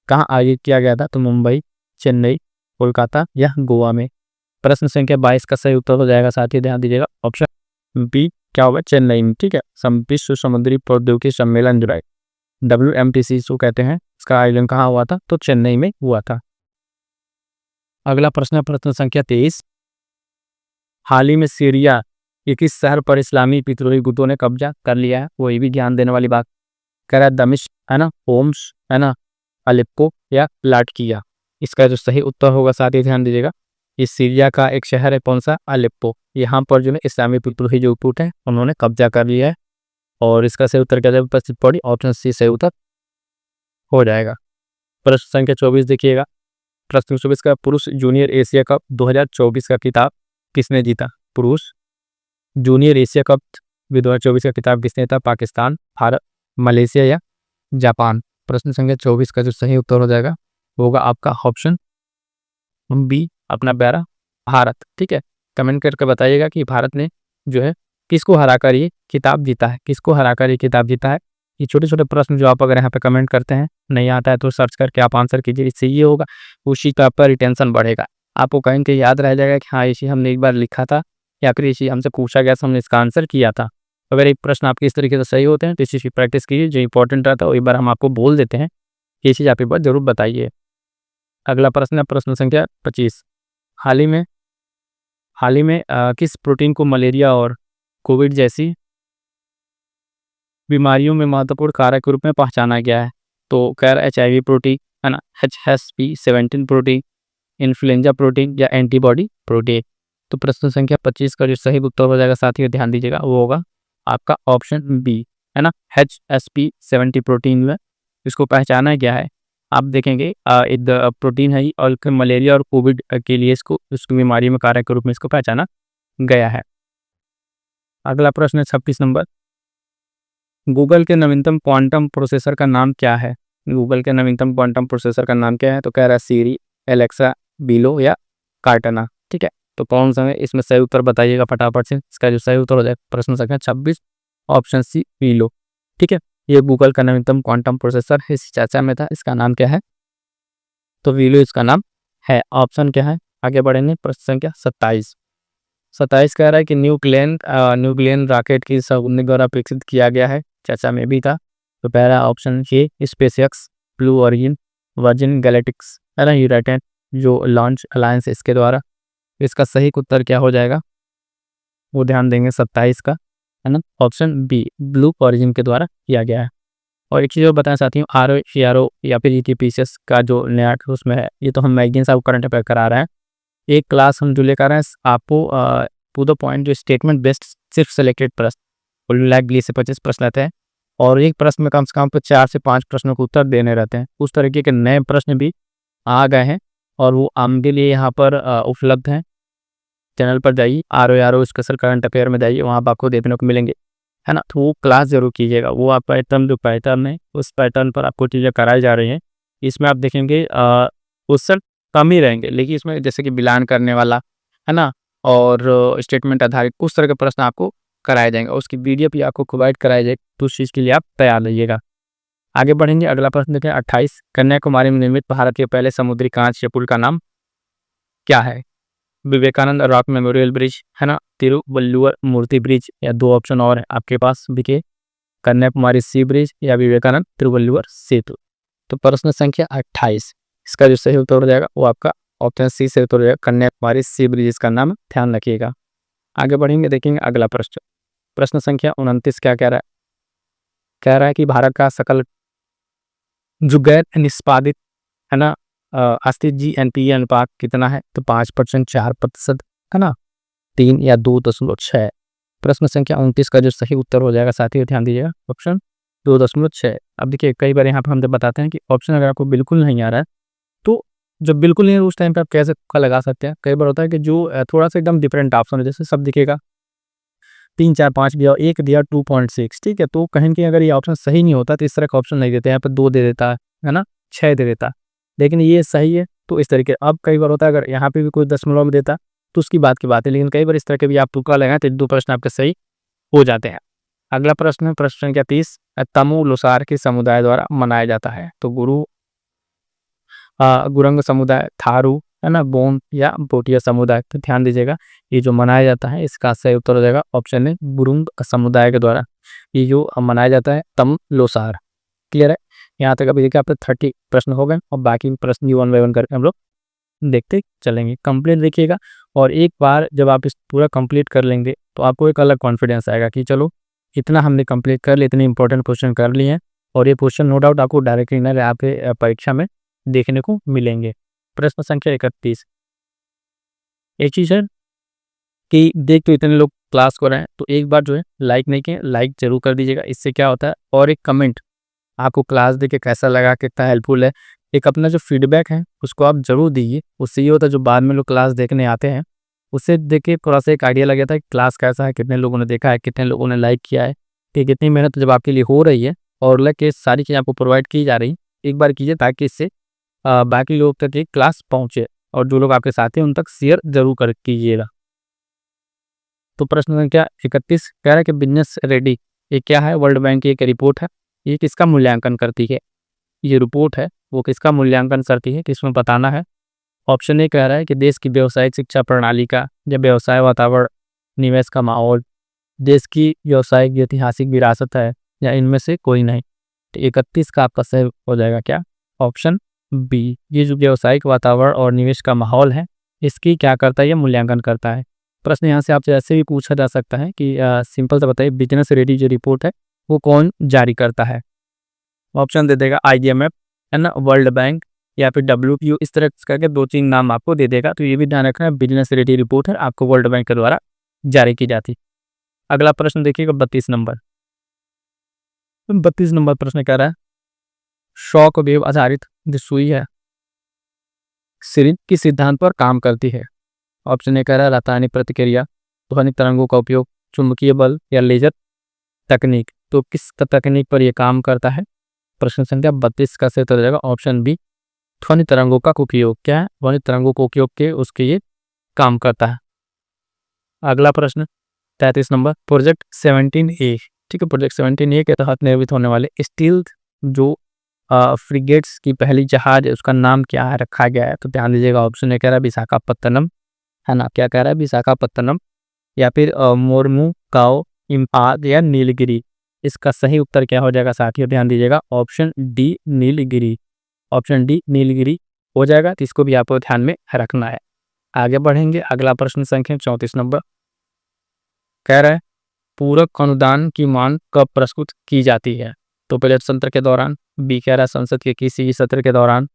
कहाँ आयोजित किया गया था। तो मुंबई, चेन्नई, कोलकाता या गोवा में। प्रश्न संख्या 22 का सही उत्तर हो जाएगा, साथ ही ध्यान दीजिएगा ऑप्शन बी क्या होगा, चेन्नई में। ठीक है, विश्व समुद्री प्रौद्योगिकी सम्मेलन जो है WMTC इसको कहते हैं, इसका आयोजन कहाँ हुआ था, तो चेन्नई में हुआ था। अगला प्रश्न है प्रश्न संख्या 23, हाल ही में सीरिया के किस शहर पर इस्लामी विद्रोही गुटों ने कब्जा कर लिया है। वो ये भी ध्यान देने वाली बात, कह रहा है दमिश्क, है ना, होम्स, है ना, अलेप्पो या लाटकिया। इसका जो सही उत्तर होगा, साथ ही ध्यान दीजिएगा, इस सीरिया का एक शहर है कौन सा, अलेप्पो। यहाँ पर जो है इस्लामी विद्रोही जो गुट है उन्होंने कब्जा कर लिया है। और इसका सही उत्तर क्या जाएगा, पड़ी ऑप्शन सी सही उत्तर हो जाएगा। प्रश्न संख्या 24 देखिएगा, प्रश्न 24 का पुरुष जूनियर एशिया कप 2024 का खिताब किसने जीता। पुरुष जूनियर एशिया कप 2024 का खिताब किसने जीता, पाकिस्तान, भारत, मलेशिया या जापान। प्रश्न संख्या 24 का जो सही उत्तर हो जाएगा होगा आपका ऑप्शन बी, अपना प्यारा भारत। ठीक है, कमेंट करके बताइएगा कि भारत ने जो है किसको हराकर ये खिताब जीता है, किसको हराकर ये खिताब जीता है। ये छोटे छोटे प्रश्न जो आप अगर यहाँ पे कमेंट करते हैं, नहीं आता है तो सर्च करके आप आंसर कीजिए। इससे ये होगा उसी का आपका रिटेंशन बढ़ेगा, आपको कहीं कहीं याद रह जाएगा कि हाँ ये चीज़ हमने एक बार लिखा था या फिर ये चीज़ हमसे पूछा गया था, हमने इसका आंसर किया था। अगर एक प्रश्न आपके इस तरीके से सही होते हैं तो इस चीज़ की प्रैक्टिस कीजिए, जो इंपॉर्टेंट रहता है वो एक बार हम आपको बोल देते हैं, ये चीज़ आप एक बार जरूर बताइए। अगला प्रश्न है प्रश्न संख्या 25, हाल ही में किस प्रोटीन को मलेरिया और कोविड जैसी बीमारियों में महत्वपूर्ण कारक के रूप में पहचाना गया है। तो कह रहा है HIV प्रोटीन, है ना, HSP17 प्रोटीन, इन्फ्लुएंजा प्रोटीन या एंटीबॉडी प्रोटीन। तो प्रश्न संख्या 25 का जो सही उत्तर हो जाएगा, साथ ही ध्यान दीजिएगा, वो होगा आपका ऑप्शन बी, है ना, HSP70 प्रोटीन में इसको पहचाना गया है। आप देखेंगे एक प्रोटीन है और मलेरिया और कोविड के लिए इसको उसकी बीमारी में कारक के रूप में इसको पहचाना गया है। अगला प्रश्न है 26 नंबर, गूगल के नवीनतम क्वांटम प्रोसेसर का नाम क्या है। गूगल के नवीनतम क्वांटम प्रोसेसर का नाम क्या है, तो कह रहा है सीरी, एलेक्सा, बिलो या कार्टना। ठीक है, तो कौन सा है, इसमें सही उत्तर बताइएगा फटाफट से। इसका जो सही उत्तर हो जाए प्रश्न संख्या 26 ऑप्शन सी, बिलो। ठीक है, ये गूगल का नवीनतम क्वांटम प्रोसेसर है, इस चर्चा में था, इसका नाम क्या है, तो विलो इसका नाम है। ऑप्शन क्या है, आगे बढ़ेंगे, प्रश्न संख्या 27 कह रहा है कि न्यूक्लियन रॉकेट की साउदी द्वारा विकसित किया गया है, चर्चा में भी था। तो पहला option A SpaceX, Blue Origin, Virgin Galactics, है ना, यूराइटेन जो लॉन्च अलायंस इसके द्वारा। इसका सही उत्तर क्या हो जाएगा, वो ध्यान देंगे 27 का, है ना। ऑप्शन बी ब्लू ऑरिजिन के द्वारा किया गया है। और एक चीज़ और बताना चाहती हूँ, आर ओ या फिर ईटीपीसीएस का जो नया उसमें है, ये तो हम मैगजीन से आपको करंट अफेयर करा रहे हैं। एक क्लास हम जो लेकर आ रहे हैं आपको टू द पॉइंट, जो स्टेटमेंट बेस्ड सिर्फ सेलेक्टेड प्रश्न, कुल मिला के 20 से 25 प्रश्न रहते हैं और एक प्रश्न में कम से कम 4 से 5 प्रश्नों के उत्तर देने रहते हैं। उस तरीके के नए प्रश्न भी आ गए हैं और वो आपके लिए यहाँ पर उपलब्ध हैं। चैनल पर जाइए, R O special current affair में जाइए, वहाँ पर आपको देखने को मिलेंगे, है ना। तो वो क्लास ज़रूर कीजिएगा। वो आप पैटर्न, जो पैटर्न है उस पैटर्न पर आपको चीज़ें कराई जा रही हैं। इसमें आप देखेंगे क्वेश्चन कम ही रहेंगे, लेकिन इसमें जैसे कि बिलान करने वाला, है ना, और स्टेटमेंट आधारित कुछ तरह के प्रश्न आपको कराए जाएंगे। उसकी पीडीएफ भी आपको प्रोवाइड कराई जाएगी, तो उस चीज़ के लिए आप तैयार रहिएगा। आगे बढ़ेंगे, अगला प्रश्न देखें 28, कन्याकुमारी में निर्मित भारत के पहले समुद्री कांच के पुल का नाम क्या है? विवेकानंद रॉक मेमोरियल ब्रिज, है ना, तिरुवल्लुवर मूर्ति ब्रिज, या दो ऑप्शन और है आपके पास बीके, कन्याकुमारी सी ब्रिज या विवेकानंद तिरुवल्लुवर सेतु। तो प्रश्न संख्या 28, इसका जो सही उत्तर हो जाएगा वो आपका ऑप्शन सी से उत्तर हो जाएगा, कन्याकुमारी सी ब्रिज इसका नाम, ध्यान रखिएगा। आगे बढ़ेंगे, देखेंगे अगला प्रश्न। प्रश्न संख्या 29 क्या कह रहा है? कह रहा है कि भारत का सकल जो गैर निष्पादित, है ना, अस्थिर जीएनपी अनुपात कितना है? तो 5%, 4%, है ना, 3 या 2.6। प्रश्न संख्या 29 का जो सही उत्तर हो जाएगा साथियों, ध्यान दीजिएगा, ऑप्शन 2.6। अब देखिए, कई बार यहाँ पर हम जब बताते हैं कि ऑप्शन अगर आपको बिल्कुल नहीं आ रहा है, तो जब बिल्कुल नहीं है उस टाइम पे आप कैसे तुक्का लगा सकते हैं। कई बार होता है कि जो थोड़ा सा एकदम डिफरेंट ऑप्शन है, जैसे सब दिखेगा 3, 4, 5 दिया, एक दिया 2.6, ठीक है, तो कहीं कहीं अगर ये ऑप्शन सही नहीं होता तो इस तरह का ऑप्शन नहीं देते, यहाँ पर 2 दे देता है ना, 6 दे देता, लेकिन ये सही है तो इस तरीके। अब कई बार होता है अगर यहाँ पे भी कोई दशमलव में देता तो उसकी बात की बात है, लेकिन कई बार इस तरह के भी आप तुक्का लगाएं तो 2 प्रश्न आपके सही हो जाते हैं। अगला प्रश्न है प्रश्न संख्या 30, तमु लोसार के समुदाय द्वारा मनाया जाता है? तो गुरंग समुदाय, थारू, है ना, बोन या भोटिया समुदाय। तो ध्यान दीजिएगा, ये जो मनाया जाता है इसका सही उत्तर हो जाएगा ऑप्शन है गुरुंग समुदाय के द्वारा ये जो मनाया जाता है तम लोसार। क्लियर है? यहाँ तक अभी देखिए आपके 30 प्रश्न हो गए और बाकी प्रश्न भी 1 बाय 1 करके हम लोग देखते चलेंगे। कंप्लीट देखिएगा, और एक बार जब आप इस पूरा कंप्लीट कर लेंगे तो आपको एक अलग कॉन्फिडेंस आएगा कि चलो इतना हमने कंप्लीट कर लिया, इतने इंपॉर्टेंट क्वेश्चन कर लिए हैं, और ये क्वेश्चन नो डाउट आपको डायरेक्टली ना आपके परीक्षा में देखने को मिलेंगे। प्रश्न संख्या 31, एक चीज़ है कि देख तो इतने लोग क्लास को रहे हैं, तो एक बार जो है लाइक नहीं किए, लाइक जरूर कर दीजिएगा। इससे क्या होता है, और एक कमेंट आपको क्लास देख के कैसा लगा, कितना हेल्पफुल है, एक अपना जो फीडबैक है उसको आप जरूर दीजिए। उससे ये होता है जो बाद में लोग क्लास देखने आते हैं उससे देख के थोड़ा सा एक आइडिया लग जाता है कि क्लास कैसा है, कितने लोगों ने देखा है, कितने लोगों ने लाइक किया है, कि कितनी मेहनत जब आपके लिए हो रही है और लग के सारी चीज़ें आपको प्रोवाइड की जा रही, एक बार कीजिए ताकि इससे बाकी लोग तक ये क्लास पहुँचे, और जो लोग आपके साथ हैं उन तक शेयर जरूर कर कीजिएगा। तो प्रश्न संख्या 31 कह रहा है कि बिजनेस रेडी ये क्या है? वर्ल्ड बैंक की एक रिपोर्ट है, ये किसका मूल्यांकन करती है? ये रिपोर्ट है वो किसका मूल्यांकन करती है, किसमें बताना है। ऑप्शन ए कह रहा है कि देश की व्यावसायिक शिक्षा प्रणाली का, या व्यवसाय वातावरण, निवेश का माहौल, देश की व्यावसायिक ऐतिहासिक विरासत है, या इनमें से कोई नहीं। तो 31 का आपका सही हो जाएगा क्या? ऑप्शन बी, ये जो व्यावसायिक वातावरण और निवेश का माहौल है इसकी क्या करता है, ये मूल्यांकन करता है। प्रश्न यहाँ से आपसे ऐसे भी पूछा जा सकता है कि सिंपल सा बताइए, बिजनेस रेडी जो रिपोर्ट है वो कौन जारी करता है? ऑप्शन दे देगा IMF, है ना, वर्ल्ड बैंक, या फिर WTO, इस तरह करके 2-3 नाम आपको दे देगा। तो ये भी ध्यान रखना, बिजनेस रेडी रिपोर्ट है आपको वर्ल्ड बैंक के द्वारा जारी की जाती। अगला प्रश्न देखिएगा 32 नंबर। 32 नंबर प्रश्न कह रहा है शॉक वेव आधारित जो सुई है सिरिंज किस सिद्धांत पर काम करती है? ऑप्शन ए कह रहा है रासायनिक प्रतिक्रिया, ध्वनिक तरंगों का उपयोग, चुंबकीय बल, या लेजर तकनीक। तो किस तकनीक पर यह काम करता है? प्रश्न संख्या 32 का सही उत्तर हो जाएगा ऑप्शन बी, ध्वनि तरंगों का उपयोग। क्या है? ध्वनि तरंगों को उपयोग के उसके ये काम करता है। अगला प्रश्न 33 नंबर, प्रोजेक्ट 17A, ठीक है, प्रोजेक्ट 17A के तहत निर्मित होने वाले स्टील जो फ्रिगेट्स की पहली जहाज है उसका नाम क्या है रखा गया है? तो ध्यान दीजिएगा, ऑप्शन ए कह रहा है विशाखापत्तनम, है ना, क्या कह रहा है, विशाखापत्तनम, या फिर मोरमुगाओ, इम्फाल, या नीलगिरी। इसका सही उत्तर क्या हो जाएगा साथियों? ध्यान दीजिएगा, option D Nilgiri, option D Nilgiri हो जाएगा। तो इसको भी आपको ध्यान में रखना है। आगे बढ़ेंगे, अगला प्रश्न संख्या 34 नंबर कह रहा है पूरक अनुदान की मांग कब प्रस्तुत की जाती है? तो बजट सत्र के दौरान, बी कह रहा है संसद के किसी सत्र के दौरान,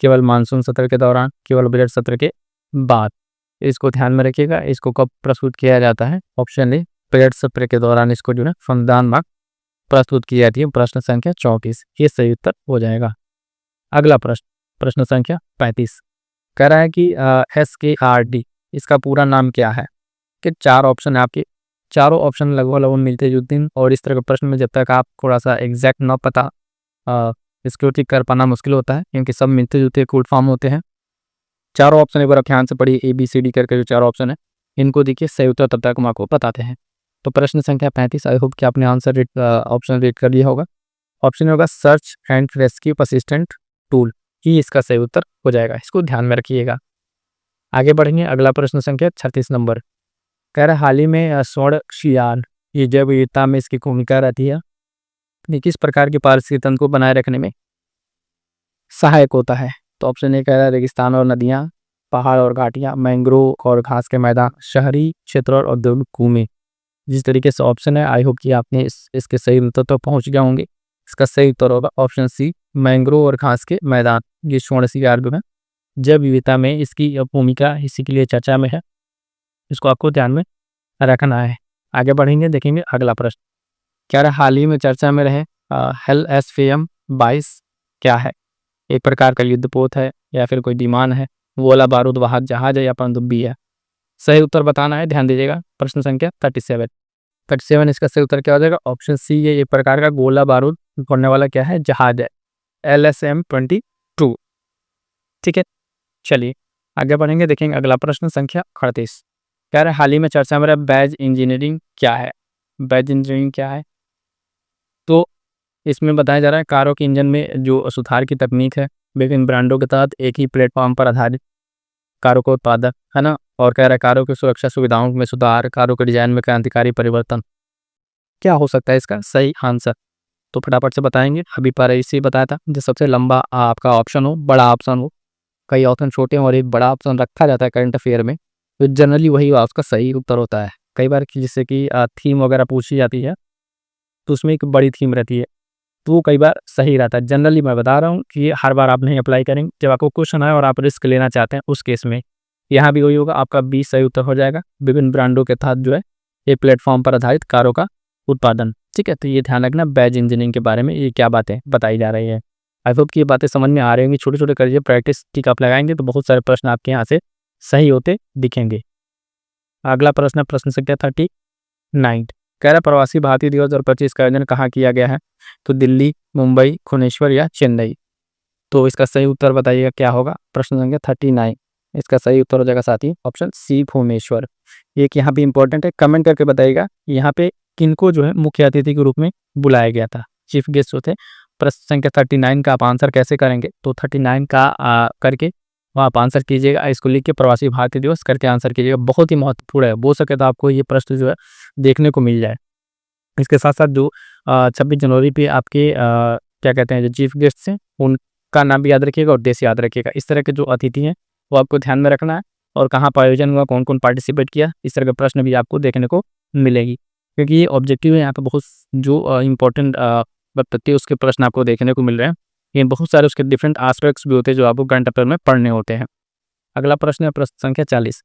केवल मानसून सत्र के दौरान, केवल बजट सत्र के बाद। इसको ध्यान में रखिएगा, इसको कब प्रस्तुत किया जाता है? ऑप्शन ए, बजट सत्र के दौरान इसको जो है अनुदान मांग प्रस्तुत की जाती है। प्रश्न संख्या 34 ये सही उत्तर हो जाएगा। अगला प्रश्न, प्रश्न संख्या 35 कह रहा है कि SKRD इसका पूरा नाम क्या है? कि 4 ऑप्शन है आपके, चारों ऑप्शन लगभग मिलते जुलते हैं, और इस तरह के प्रश्न में जब तक आप थोड़ा सा एग्जैक्ट ना पता इसको ठीक कर पाना मुश्किल होता है, क्योंकि सब मिलते जुलते फुल फॉर्म होते हैं। चारों ऑप्शन एक बार ध्यान से पढ़िए, ABCD करके जो 4 ऑप्शन है इनको देखिए, सही उत्तर तब तक हम आपको बताते हैं। तो प्रश्न संख्या 35, आई होप कि आपने आंसर ऑप्शन रीड कर लिया होगा। ऑप्शन होगा search and rescue assistant tool, ही इसका सही उत्तर हो जाएगा, इसको ध्यान में रखिएगा। आगे बढ़ेंगे, अगला प्रश्न संख्या 36 नंबर कह रहा है हाल ही में स्वर्ण ये जैव विविधता में इसकी भूमिका रहती है, ये किस प्रकार के पारिस्थितिकी तंत्र को बनाए रखने में सहायक होता है? तो ऑप्शन ए कह रहा है रेगिस्तान और नदियाँ, पहाड़ और घाटियाँ, मैंग्रोव और घास के मैदान, शहरी क्षेत्र और औद्योगिक भूमि। जिस तरीके से ऑप्शन है, आई होप कि आपने इसके सही उत्तर तो पहुंच गए होंगे। इसका सही उत्तर होगा ऑप्शन सी, मैंग्रोव और घास के मैदान। ये स्वर्ण जो है जैव विविधता में इसकी भूमिका इसी के लिए चर्चा में है, इसको आपको ध्यान में रखना है। आगे बढ़ेंगे, देखेंगे अगला प्रश्न क्या रहा, हाल ही में चर्चा में रहे LSFM 22 क्या है? एक प्रकार का युद्धपोत है, या फिर कोई विमान है, गोला बारूद वाहक जहाज है, या पनडुब्बी है? सही उत्तर बताना है, ध्यान दीजिएगा। प्रश्न संख्या 37 इसका सही उत्तर क्या हो जाएगा? ऑप्शन सी, ये एक प्रकार का गोला बारूद छोड़ने वाला क्या है? जहाज है, LSM-22। ठीक है, चलिए आगे बढ़ेंगे, देखेंगे अगला प्रश्न संख्या 38 कह रहे हाल ही में चर्चा में रहा बैज इंजीनियरिंग क्या है? बैज इंजीनियरिंग क्या है? तो इसमें बताया जा रहा है कारों के इंजन में जो सुधार की तकनीक है, विभिन्न ब्रांडों के तहत एक ही प्लेटफॉर्म पर आधारित कारों का उत्पादन, है ना। और कह रहा है कारों की सुरक्षा सुविधाओं में सुधार, कारों के डिजाइन में क्रांतिकारी परिवर्तन। क्या हो सकता है इसका सही आंसर? तो फटाफट से बताएंगे। अभी पर इसी बताया था, जो सबसे लंबा आपका ऑप्शन हो, बड़ा ऑप्शन हो, कई ऑप्शन छोटे और एक बड़ा ऑप्शन रखा जाता है करंट अफेयर में, तो जनरली वही उसका सही उत्तर होता है। कई बार जिससे कि थीम वगैरह पूछी जाती है, तो उसमें एक बड़ी थीम रहती है, तो वो कई बार सही रहता है। जनरली मैं बता रहा हूँ कि ये हर बार आप नहीं अप्लाई करेंगे, जब आपको क्वेश्चन आए और आप रिस्क लेना चाहते हैं उस केस में। यहाँ भी वही होगा, आपका 20 सही उत्तर हो जाएगा। विभिन्न ब्रांडों के तहत जो है ये प्लेटफॉर्म पर आधारित कारों का उत्पादन। ठीक है, तो ये ध्यान रखना बैज इंजीनियरिंग के बारे में ये क्या बातें बताई जा रही है। आई होप कि ये बातें समझ में आ रही होंगी। छोटे छोटे करिए, प्रैक्टिस ठीक आप लगाएंगे तो बहुत सारे प्रश्न आपके यहाँ से सही होते दिखेंगे। अगला प्रश्न है प्रश्न संख्या 39 कह रहा प्रवासी भारतीय दिवस 2025 का आयोजन कहाँ किया गया है? तो दिल्ली, मुंबई, भुवनेश्वर या चेन्नई? तो इसका सही उत्तर बताइएगा क्या होगा। प्रश्न संख्या 39 इसका सही उत्तर हो जाएगा साथी ऑप्शन सी, भुवनेश्वर। एक यहाँ पे इंपॉर्टेंट है, कमेंट करके बताइएगा यहाँ पे किनको जो है मुख्य अतिथि के रूप में बुलाया गया था, चीफ गेस्ट जो थे। प्रश्न संख्या 39 का आप आंसर कैसे करेंगे? तो 39 का करके आप आंसर कीजिएगा, इसको लिख के प्रवासी भारतीय दिवस करके आंसर कीजिएगा। बहुत ही महत्वपूर्ण है, हो सके तो आपको ये प्रश्न जो है देखने को मिल जाए। इसके साथ साथ जो 26 जनवरी पे आपके क्या कहते हैं जो चीफ गेस्ट हैं उनका नाम भी याद रखिएगा और देश याद रखिएगा। इस तरह के जो अतिथि हैं वो आपको ध्यान में रखना है, और कहाँ पर आयोजन हुआ, कौन कौन पार्टिसिपेट किया, इस तरह के प्रश्न भी आपको देखने को मिलेगी, क्योंकि ये ऑब्जेक्टिव है। यहाँ पे बहुत जो इंपॉर्टेंट प्रत्येक उसके प्रश्न आपको देखने को मिल रहे हैं। ये बहुत सारे उसके डिफरेंट एस्पेक्ट्स भी होते हैं जो आपको करंट अफेयर में पढ़ने होते हैं। अगला प्रश्न है प्रश्न संख्या 40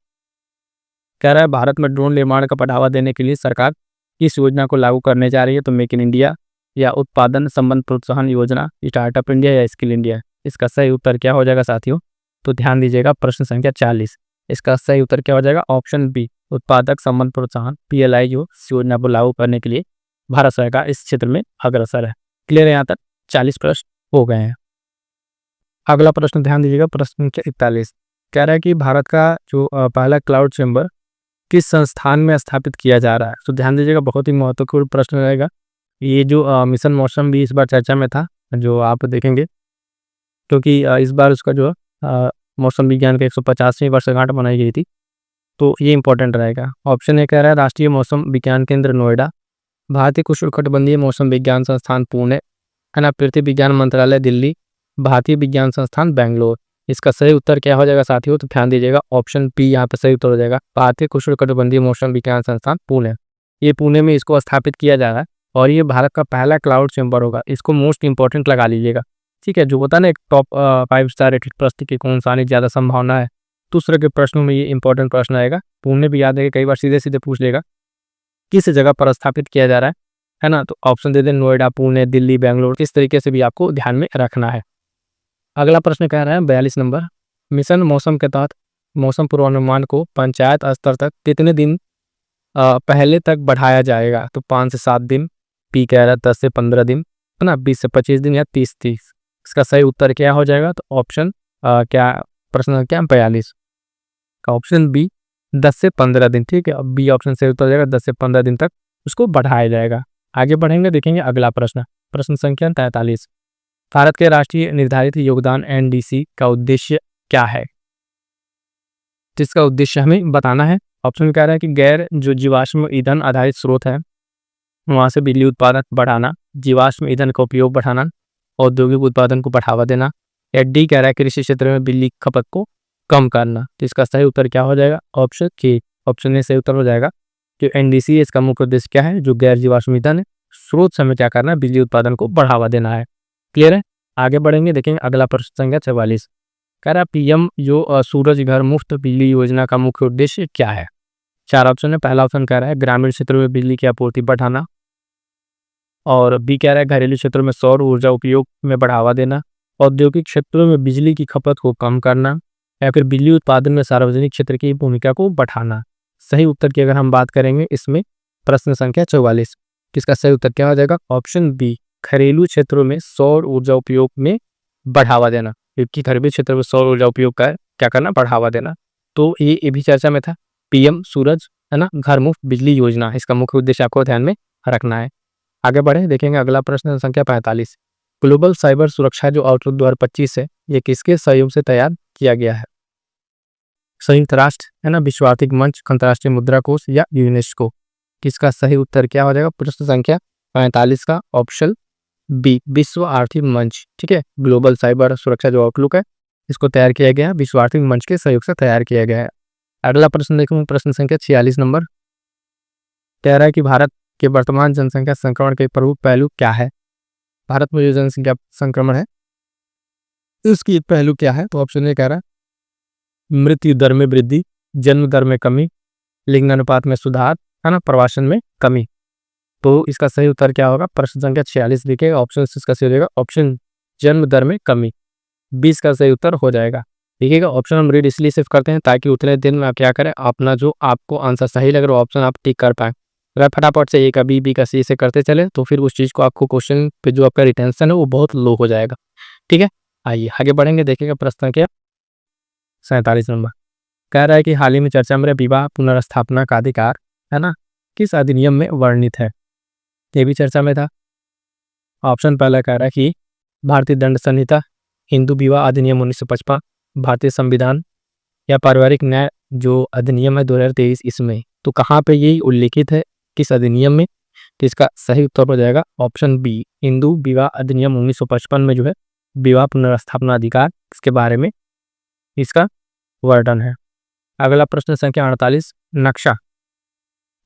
कह रहा है भारत में ड्रोन निर्माण का बढ़ावा देने के लिए सरकार किस योजना को लागू करने जा रही है? तो मेक इन इंडिया या उत्पादन संबंध प्रोत्साहन योजना, स्टार्टअप इंडिया या स्किल इंडिया? इसका सही उत्तर क्या हो जाएगा साथियों? तो ध्यान दीजिएगा, प्रश्न संख्या 40 इसका सही उत्तर क्या हो जाएगा? ऑप्शन बी, उत्पादक संबंध प्रोत्साहन PLI जो योजना को लागू करने के लिए भारत सरकार इस क्षेत्र में अग्रसर है। क्लियर है? यहाँ तक 40 प्रश्न हो गए हैं। अगला प्रश्न ध्यान दीजिएगा, प्रश्न संख्या 41 कह रहा है कि भारत का जो पहला क्लाउड चैम्बर किस संस्थान में स्थापित किया जा रहा है? तो ध्यान दीजिएगा, बहुत ही महत्वपूर्ण प्रश्न रहेगा। ये जो मिशन मौसम भी इस बार चर्चा में था, जो आप देखेंगे, क्योंकि इस बार उसका जो मौसम विज्ञान का 150वीं वर्षगांठ मनाई गई थी, तो ये इंपॉर्टेंट रहेगा। ऑप्शन ए कह रहा है राष्ट्रीय मौसम विज्ञान केंद्र नोएडा, भारतीय उष्णकटिबंधीय मौसम विज्ञान संस्थान पुणे, है ना, पृथ्वी विज्ञान मंत्रालय दिल्ली, भारतीय विज्ञान संस्थान बेंगलोर। इसका सही उत्तर क्या हो जाएगा साथियों? तो ध्यान दीजिएगा, ऑप्शन बी यहाँ पे सही उत्तर हो जाएगा, भारतीय उष्णकटिबंधीय मौसम विज्ञान संस्थान पुणे। ये पुणे में इसको स्थापित किया जा रहा है और ये भारत का पहला क्लाउड चैम्बर होगा। इसको मोस्ट इंपॉर्टेंट लगा लीजिएगा, ठीक है। जो होता है ना एक टॉप 5 स्टार रेटेड प्रस्तुति की कौन सा आने की ज़्यादा संभावना है, दूसरे के प्रश्नों में ये इंपॉर्टेंट प्रश्न आएगा। पुणे भी याद है, कई बार सीधे सीधे पूछ लेगा किस जगह पर स्थापित किया जा रहा है ना। तो ऑप्शन दे दें नोएडा, पुणे, दिल्ली, बेंगलोर, इस तरीके से भी आपको ध्यान में रखना है। अगला प्रश्न कह रहा है 42 नंबर, मिशन मौसम के तहत मौसम पूर्वानुमान को पंचायत स्तर तक कितने दिन पहले तक बढ़ाया जाएगा? तो 5 से 7 दिन, पी कह रहा है 10 से 15 दिन, है ना, 20 से 25 दिन या 30। इसका सही उत्तर क्या हो जाएगा? तो ऑप्शन क्या, प्रश्न क्या 42 का ऑप्शन बी 10 से 15 दिन, ठीक है। अब बी ऑप्शन सही उत्तर हो जाएगा, 10 से 15 दिन तक उसको बढ़ाया जाएगा। आगे बढ़ेंगे, देखेंगे अगला प्रश्न, प्रश्न संख्या 43, भारत के राष्ट्रीय निर्धारित योगदान एनडीसी का उद्देश्य क्या है? जिसका उद्देश्य हमें बताना है। ऑप्शन कह रहा है कि गैर जो जीवाश्म ईंधन आधारित स्रोत है वहाँ से बिजली उत्पादन बढ़ाना, जीवाश्म ईंधन का उपयोग बढ़ाना, औद्योगिक उत्पादन को बढ़ावा देना, या डी कह रहा है कृषि क्षेत्र में बिजली खपत को कम करना। तो इसका सही उत्तर क्या हो जाएगा? ऑप्शन के, ऑप्शन ए सही उत्तर हो जाएगा। जो एनडीसी है इसका मुख्य उद्देश्य क्या है? जो गैर जीवाश्म ईंधन है स्रोत से हमें क्या करना है? बिजली उत्पादन को बढ़ावा देना है। क्लियर है? आगे बढ़ेंगे, देखेंगे अगला प्रश्न संख्या 44, कह रहा पीएम जो सूरज घर मुफ्त बिजली योजना का मुख्य उद्देश्य क्या है? 4 ऑप्शन है। पहला ऑप्शन कह रहा है ग्रामीण क्षेत्रों में बिजली की आपूर्ति बढ़ाना, और बी कह रहा है घरेलू क्षेत्रों में सौर ऊर्जा उपयोग में बढ़ावा देना, औद्योगिक क्षेत्रों में बिजली की खपत को कम करना, या फिर बिजली उत्पादन में सार्वजनिक क्षेत्र की भूमिका को बढ़ाना। सही उत्तर की अगर हम बात करेंगे इसमें प्रश्न संख्या 44, इसका सही उत्तर क्या हो जाएगा? ऑप्शन बी, घरेलू क्षेत्रों में सौर ऊर्जा उपयोग में बढ़ावा देना, क्योंकि घरेलू क्षेत्र में सौर ऊर्जा उपयोग का क्या करना? बढ़ावा देना। तो ये भी चर्चा में था, पीएम सूरज, है ना, घर मुफ्त बिजली योजना, इसका मुख्य उद्देश्य आपको ध्यान में रखना है। आगे बढ़े, देखेंगे अगला प्रश्न संख्या 45, ग्लोबल साइबर सुरक्षा जो आउटलुक 2025 है ये किसके सहयोग से तैयार किया गया है? संयुक्त राष्ट्र, है ना, विश्व आर्थिक मंच, अंतर्राष्ट्रीय मुद्रा कोष या यूनेस्को। किसका सही उत्तर क्या हो जाएगा? प्रश्न संख्या 45 का ऑप्शन बी, विश्व आर्थिक मंच, ठीक है। ग्लोबल साइबर सुरक्षा जो आउटलुक है इसको तैयार किया गया है, विश्व आर्थिक मंच के सहयोग से तैयार किया गया है। अगला प्रश्न देखूंगे, प्रश्न संख्या 46 नंबर, कह रहा है कि भारत के वर्तमान जनसंख्या संक्रमण के प्रमुख पहलू क्या है? भारत में जो जनसंख्या संक्रमण है उसकी पहलू क्या है? तो ऑप्शन ए कह रहा है मृत्यु दर में वृद्धि, जन्म दर में कमी, लिंगानुपात में सुधार, है ना, प्रवासन में कमी। तो इसका सही उत्तर क्या होगा? प्रश्न संख्या 46 देखिएगा, ऑप्शन इसका सही हो जाएगा ऑप्शन जन्म दर में कमी, 20 का सही उत्तर हो जाएगा। देखिएगा ऑप्शन हम रीड इसलिए सिर्फ करते हैं ताकि उतने दिन में आप क्या करें, अपना जो आपको आंसर सही लग रहा है ऑप्शन आप टिक कर पाए। अगर फटाफट से ए का बी, बी का सी से करते चले तो फिर उस चीज़ को आपको क्वेश्चन पे जो आपका रिटेंशन है वो बहुत लो हो जाएगा, ठीक है। आइए आगे बढ़ेंगे, देखिएगा प्रश्न क्या 47 नंबर, कह रहा है कि हाल ही में चर्चा में विवाह पुनर्स्थापना का अधिकार, है ना, किस अधिनियम में वर्णित है? ये भी चर्चा में था। ऑप्शन पहला कह रहा है कि भारतीय दंड संहिता, हिंदू विवाह अधिनियम 1955, भारतीय संविधान, या पारिवारिक न्याय जो अधिनियम है 2023 इसमें। तो कहाँ पे ये उल्लिखित है, किस अधिनियम में? तो इसका सही उत्तर हो जाएगा ऑप्शन बी, हिंदू विवाह अधिनियम 1955 में जो है विवाह पुनर्स्थापना अधिकार, इसके बारे में इसका वर्णन है। अगला प्रश्न संख्या 48, नक्शा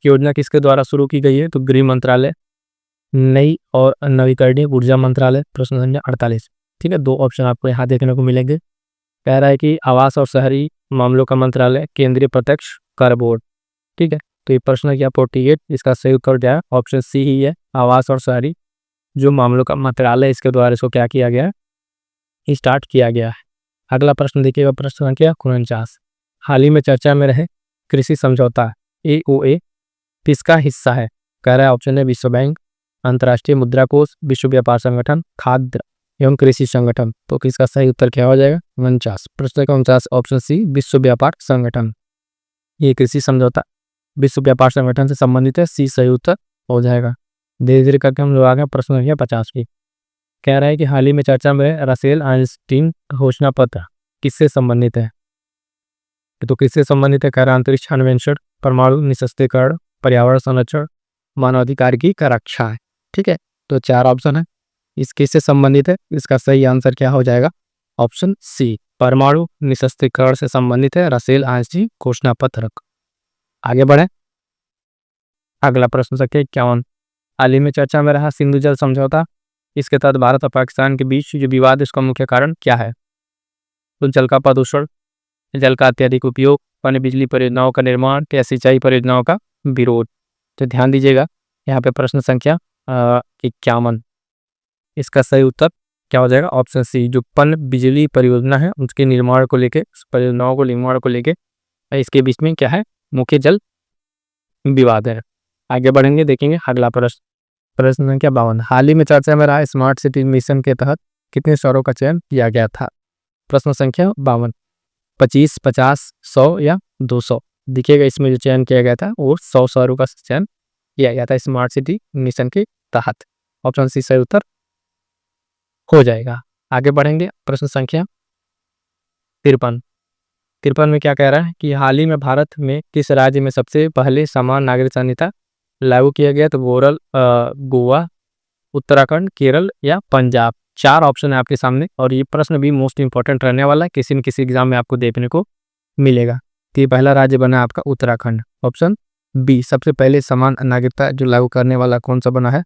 योजना किसके द्वारा शुरू की गई है? तो गृह मंत्रालय, नई और नवीकरणीय ऊर्जा मंत्रालय। प्रश्न संख्या 48, ठीक है। 2 ऑप्शन आपको यहाँ देखने को मिलेंगे। कह रहा है कि आवास और शहरी मामलों का मंत्रालय, केंद्रीय प्रत्यक्ष कर बोर्ड, ठीक है। तो ये प्रश्न क्या 48, इसका सही उत्तर क्या है? ऑप्शन सी ही है, आवास और शहरी जो मामलों का मंत्रालय, इसके द्वारा इसको क्या किया गया है? स्टार्ट किया गया है। अगला प्रश्न देखिएगा, प्रश्न संख्या 49, हाल ही में चर्चा में रहे कृषि समझौता AOA किसका हिस्सा है? कह रहा है ऑप्शन है विश्व बैंक, अंतर्राष्ट्रीय मुद्रा कोष, विश्व व्यापार संगठन, खाद्य एवं कृषि संगठन। तो किसका सही उत्तर क्या हो जाएगा? 49, प्रश्न का 49 ऑप्शन सी, विश्व व्यापार संगठन। ये कृषि समझौता विश्व व्यापार संगठन से संबंधित है, सी सही उत्तर हो जाएगा। धीरे धीरे करके हम लोग आ गए प्रश्न संख्या 50 की। कह रहा है कि हाल ही में चर्चा में रसेल आइंस्टीन घोषणा पत्र किससे संबंधित है? तो किससे संबंधित है? कह रहा है अंतरिक्ष अन्वेषण, परमाणु निशस्त्रीकरण, पर्यावरण संरक्षण, मानवाधिकार की रक्षा है, ठीक है। तो 4 ऑप्शन है, इस किससे संबंधित है? इसका सही आंसर क्या हो जाएगा? ऑप्शन सी, परमाणु निशस्त्रीकरण से संबंधित है रसेल आइंस्टीन घोषणा पत्र। आगे बढ़े, अगला प्रश्न संख्या 51, हाल ही में चर्चा में रहा सिंधु जल समझौता, इसके तहत भारत और पाकिस्तान के बीच जो विवाद है उसका मुख्य कारण क्या है? तो जल का प्रदूषण, जल का अत्यधिक उपयोग, पन बिजली परियोजनाओं का निर्माण या सिंचाई परियोजनाओं का विरोध। तो ध्यान दीजिएगा यहाँ पे प्रश्न संख्या 51, इसका सही उत्तर क्या हो जाएगा? ऑप्शन सी, जो पन बिजली परियोजना है उसके निर्माण को लेके, उस परियोजनाओं को निर्माण को लेके इसके बीच में क्या है? मुख्य जल विवाद है। आगे बढ़ेंगे, देखेंगे अगला प्रश्न। प्रश्न संख्या 52, हाल ही में चर्चा में रहा स्मार्ट सिटी मिशन के तहत कितने शहरों का चयन किया गया था? प्रश्न संख्या 52, 25, 50, 100 या 200? दिखेगा इसमें जो चयन किया गया था वो 100 शहरों का चयन किया गया था स्मार्ट सिटी मिशन के तहत। ऑप्शन सी सही उत्तर हो जाएगा। आगे बढ़ेंगे, प्रश्न संख्या 53, 53 में क्या कह रहा है कि हाल ही में भारत में किस राज्य में सबसे पहले समान नागरिक संहिता लागू किया गया? तो गोवा, उत्तराखंड, केरल या पंजाब। 4 ऑप्शन है आपके सामने और ये प्रश्न भी मोस्ट इंपॉर्टेंट रहने वाला है, किसी न किसी एग्जाम में आपको देखने को मिलेगा। तो ये पहला राज्य बना आपका उत्तराखंड। ऑप्शन बी, सबसे पहले समान नागरिकता जो लागू करने वाला कौन सा बना है?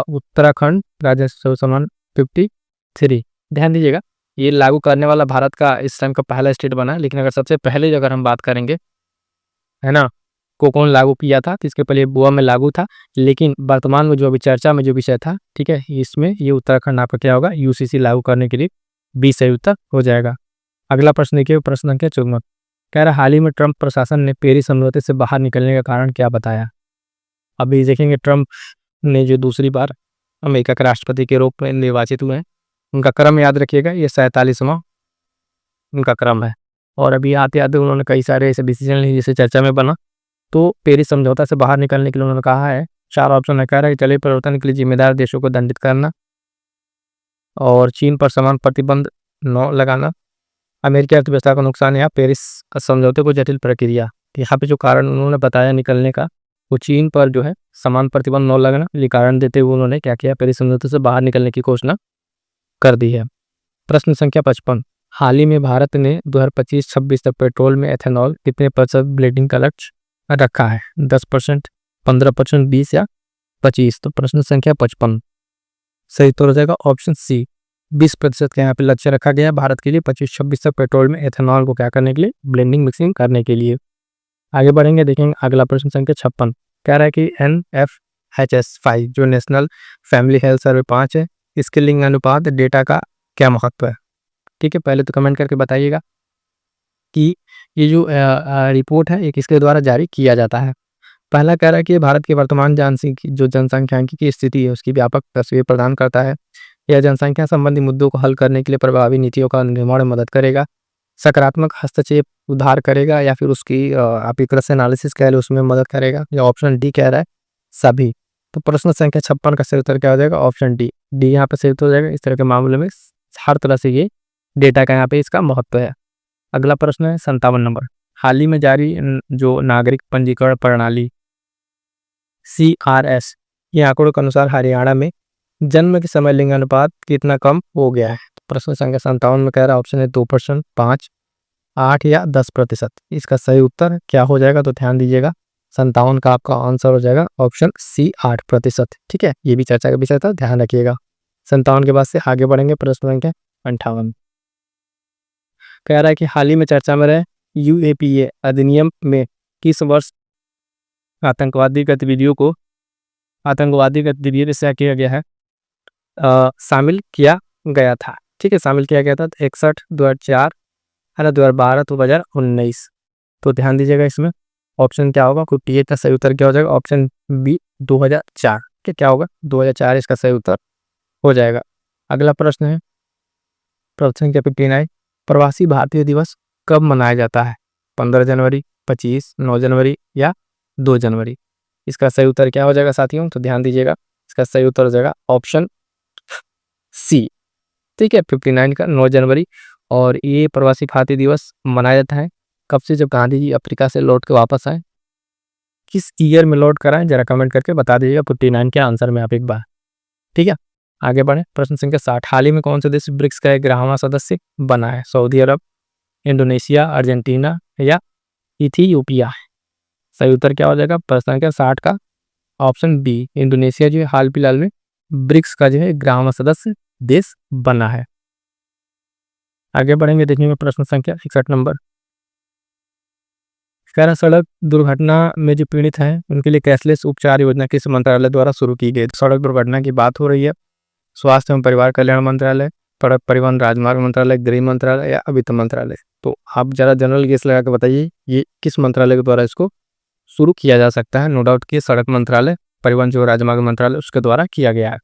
उत्तराखंड राज्य समान 53। ध्यान दीजिएगा ये लागू करने वाला भारत का इस टाइम का पहला स्टेट बना है, लेकिन अगर सबसे पहले अगर हम बात करेंगे, है ना, को कौन लागू किया था, तो इसके पहले गोवा में लागू था, लेकिन वर्तमान में जो अभी चर्चा में जो विषय था, ठीक है, इसमें ये उत्तराखंड आपका क्या होगा? यूसीसी लागू करने के लिए बी सही उत्तर हो जाएगा। अगला प्रश्न देखिए, प्रश्न संख्या 54, कह रहा हाल ही में ट्रंप प्रशासन ने पेरिस समझौते से बाहर निकलने का कारण क्या बताया? अभी देखेंगे ट्रंप ने जो दूसरी बार अमेरिका के राष्ट्रपति के रूप में निर्वाचित हुए हैं, उनका क्रम याद रखिएगा, ये 47वां उनका क्रम है। और अभी आते आते उन्होंने कई सारे ऐसे डिसीजन लिए जिससे चर्चा में बना। तो पेरिस समझौता से बाहर निकलने के लिए उन्होंने कहा है, 4 ऑप्शन है, कह रहा है जलवायु परिवर्तन के लिए जिम्मेदार देशों को दंडित करना, और चीन पर समान प्रतिबंध न लगाना, अमेरिकी अर्थव्यवस्था को नुकसान, या पेरिस समझौते को जटिल प्रक्रिया। यहाँ पे जो कारण उन्होंने बताया निकलने का, वो चीन पर जो है समान प्रतिबंध न लगाना, ये कारण देते हुए उन्होंने क्या किया? पेरिस समझौते से बाहर निकलने की घोषणा कर दी है। प्रश्न संख्या 55, हाल ही में भारत ने 2025-26 तक पेट्रोल में एथेनॉल कितने प्रतिशत ब्लेंडिंग का लक्ष्य रखा है? 10%, 15%, 20 या 25? तो प्रश्न संख्या 55 सही उत्तर हो जाएगा ऑप्शन सी, 20% का यहाँ पे लक्ष्य रखा गया भारत के लिए 25-26 तक पेट्रोल में एथेनॉल को क्या करने के लिए? ब्लेंडिंग मिक्सिंग करने के लिए। आगे बढ़ेंगे, देखेंगे अगला प्रश्न संख्या 56, कह रहा है कि NFHS5 जो नेशनल फैमिली हेल्थ सर्वे 5 है, इसके लिंग अनुपात डेटा का क्या महत्व है? ठीक है, पहले तो कमेंट करके बताइएगा कि ये जो रिपोर्ट है ये किसके द्वारा जारी किया जाता है। पहला कह रहा है कि भारत के वर्तमान जनसंख्यांकी की स्थिति है उसकी व्यापक तस्वीर प्रदान करता है, यह जनसंख्या संबंधी मुद्दों को हल करने के लिए प्रभावी नीतियों का निर्माण में मदद करेगा, सकारात्मक हस्तक्षेप उधार करेगा, या फिर उसकी आप एक तरह से एनालिसिस कह लो उसमें मदद करेगा। या ऑप्शन डी कह रहा है सभी। तो प्रश्न संख्या 56 का सही उत्तर क्या हो जाएगा? ऑप्शन डी, यहाँ पे सही उत्तर हो जाएगा। इस तरह के मामले में हर तरह से ये डेटा का यहाँ पे इसका महत्व है। अगला प्रश्न है 57 नंबर, हाल ही में जारी जो नागरिक पंजीकरण प्रणाली CRS, ये आंकड़ों के अनुसार हरियाणा में जन्म के समय लिंग अनुपात कितना कम हो गया है? प्रश्न संख्या 57 में कह रहा है ऑप्शन है 2%, 5, 8 या 10%। इसका सही उत्तर क्या हो जाएगा? तो ध्यान दीजिएगा 57 का आपका आंसर हो जाएगा ऑप्शन सी, 8%। ठीक है, ये भी चर्चा का विषय था, ध्यान रखिएगा। 57 के बाद से आगे बढ़ेंगे, प्रश्न संख्या 58 कह रहा है कि हाल ही में चर्चा में रहे UAPA अधिनियम में किस वर्ष आतंकवादी गतिविधियों से किया गया है? शामिल किया गया था। ठीक है, शामिल किया गया था 61, 2004, है ना, 2012, 2019। तो ध्यान दीजिएगा इसमें ऑप्शन क्या होगा? 58 का सही उत्तर क्या हो जाएगा? Option B, 2004। क्या होगा? 2004 इसका सही उत्तर हो जाएगा। अगला प्रश्न है प्रश्न संख्या 59, प्रवासी भारतीय दिवस कब मनाया जाता है? 15 जनवरी, 25, 9 जनवरी या 2 जनवरी? इसका सही उत्तर क्या हो जाएगा साथियों? तो ध्यान दीजिएगा, इसका सही उत्तर हो जाएगा ऑप्शन सी। ठीक है, 59 का 9 जनवरी। और ये प्रवासी भारतीय दिवस मनाया जाता है कब से? जब गांधी जी अफ्रीका से लौट के वापस आए। किस ईयर में लौट कर आए जरा कमेंट करके बता दीजिएगा 59 के आंसर में आप एक बार। ठीक है, आगे बढ़े, प्रश्न संख्या 60, हाल ही में कौन सा देश ब्रिक्स का 11वां सदस्य बना है? सऊदी अरब, इंडोनेशिया, अर्जेंटीना या इथियोपिया? सही उत्तर क्या हो जाएगा प्रश्न संख्या 60 का ऑप्शन बी। इंडोनेशिया जो है हाल फिलहाल में ब्रिक्स का जो है 11वां सदस्य देश बना है। आगे बढ़ेंगे, देखेंगे प्रश्न संख्या 61 नंबर। कह रहा सड़क दुर्घटना में जो पीड़ित हैं उनके लिए कैशलेस उपचार योजना किस मंत्रालय द्वारा शुरू की गई। सड़क दुर्घटना की बात हो रही है। स्वास्थ्य एवं परिवार कल्याण मंत्रालय, सड़क परिवहन राजमार्ग मंत्रालय, गृह मंत्रालय या वित्त मंत्रालय। तो आप जरा जनरल गेस लगा के बताइए ये किस मंत्रालय के द्वारा इसको शुरू किया जा सकता है। नो डाउट कि सड़क मंत्रालय, परिवहन जो राजमार्ग मंत्रालय उसके द्वारा किया गया है।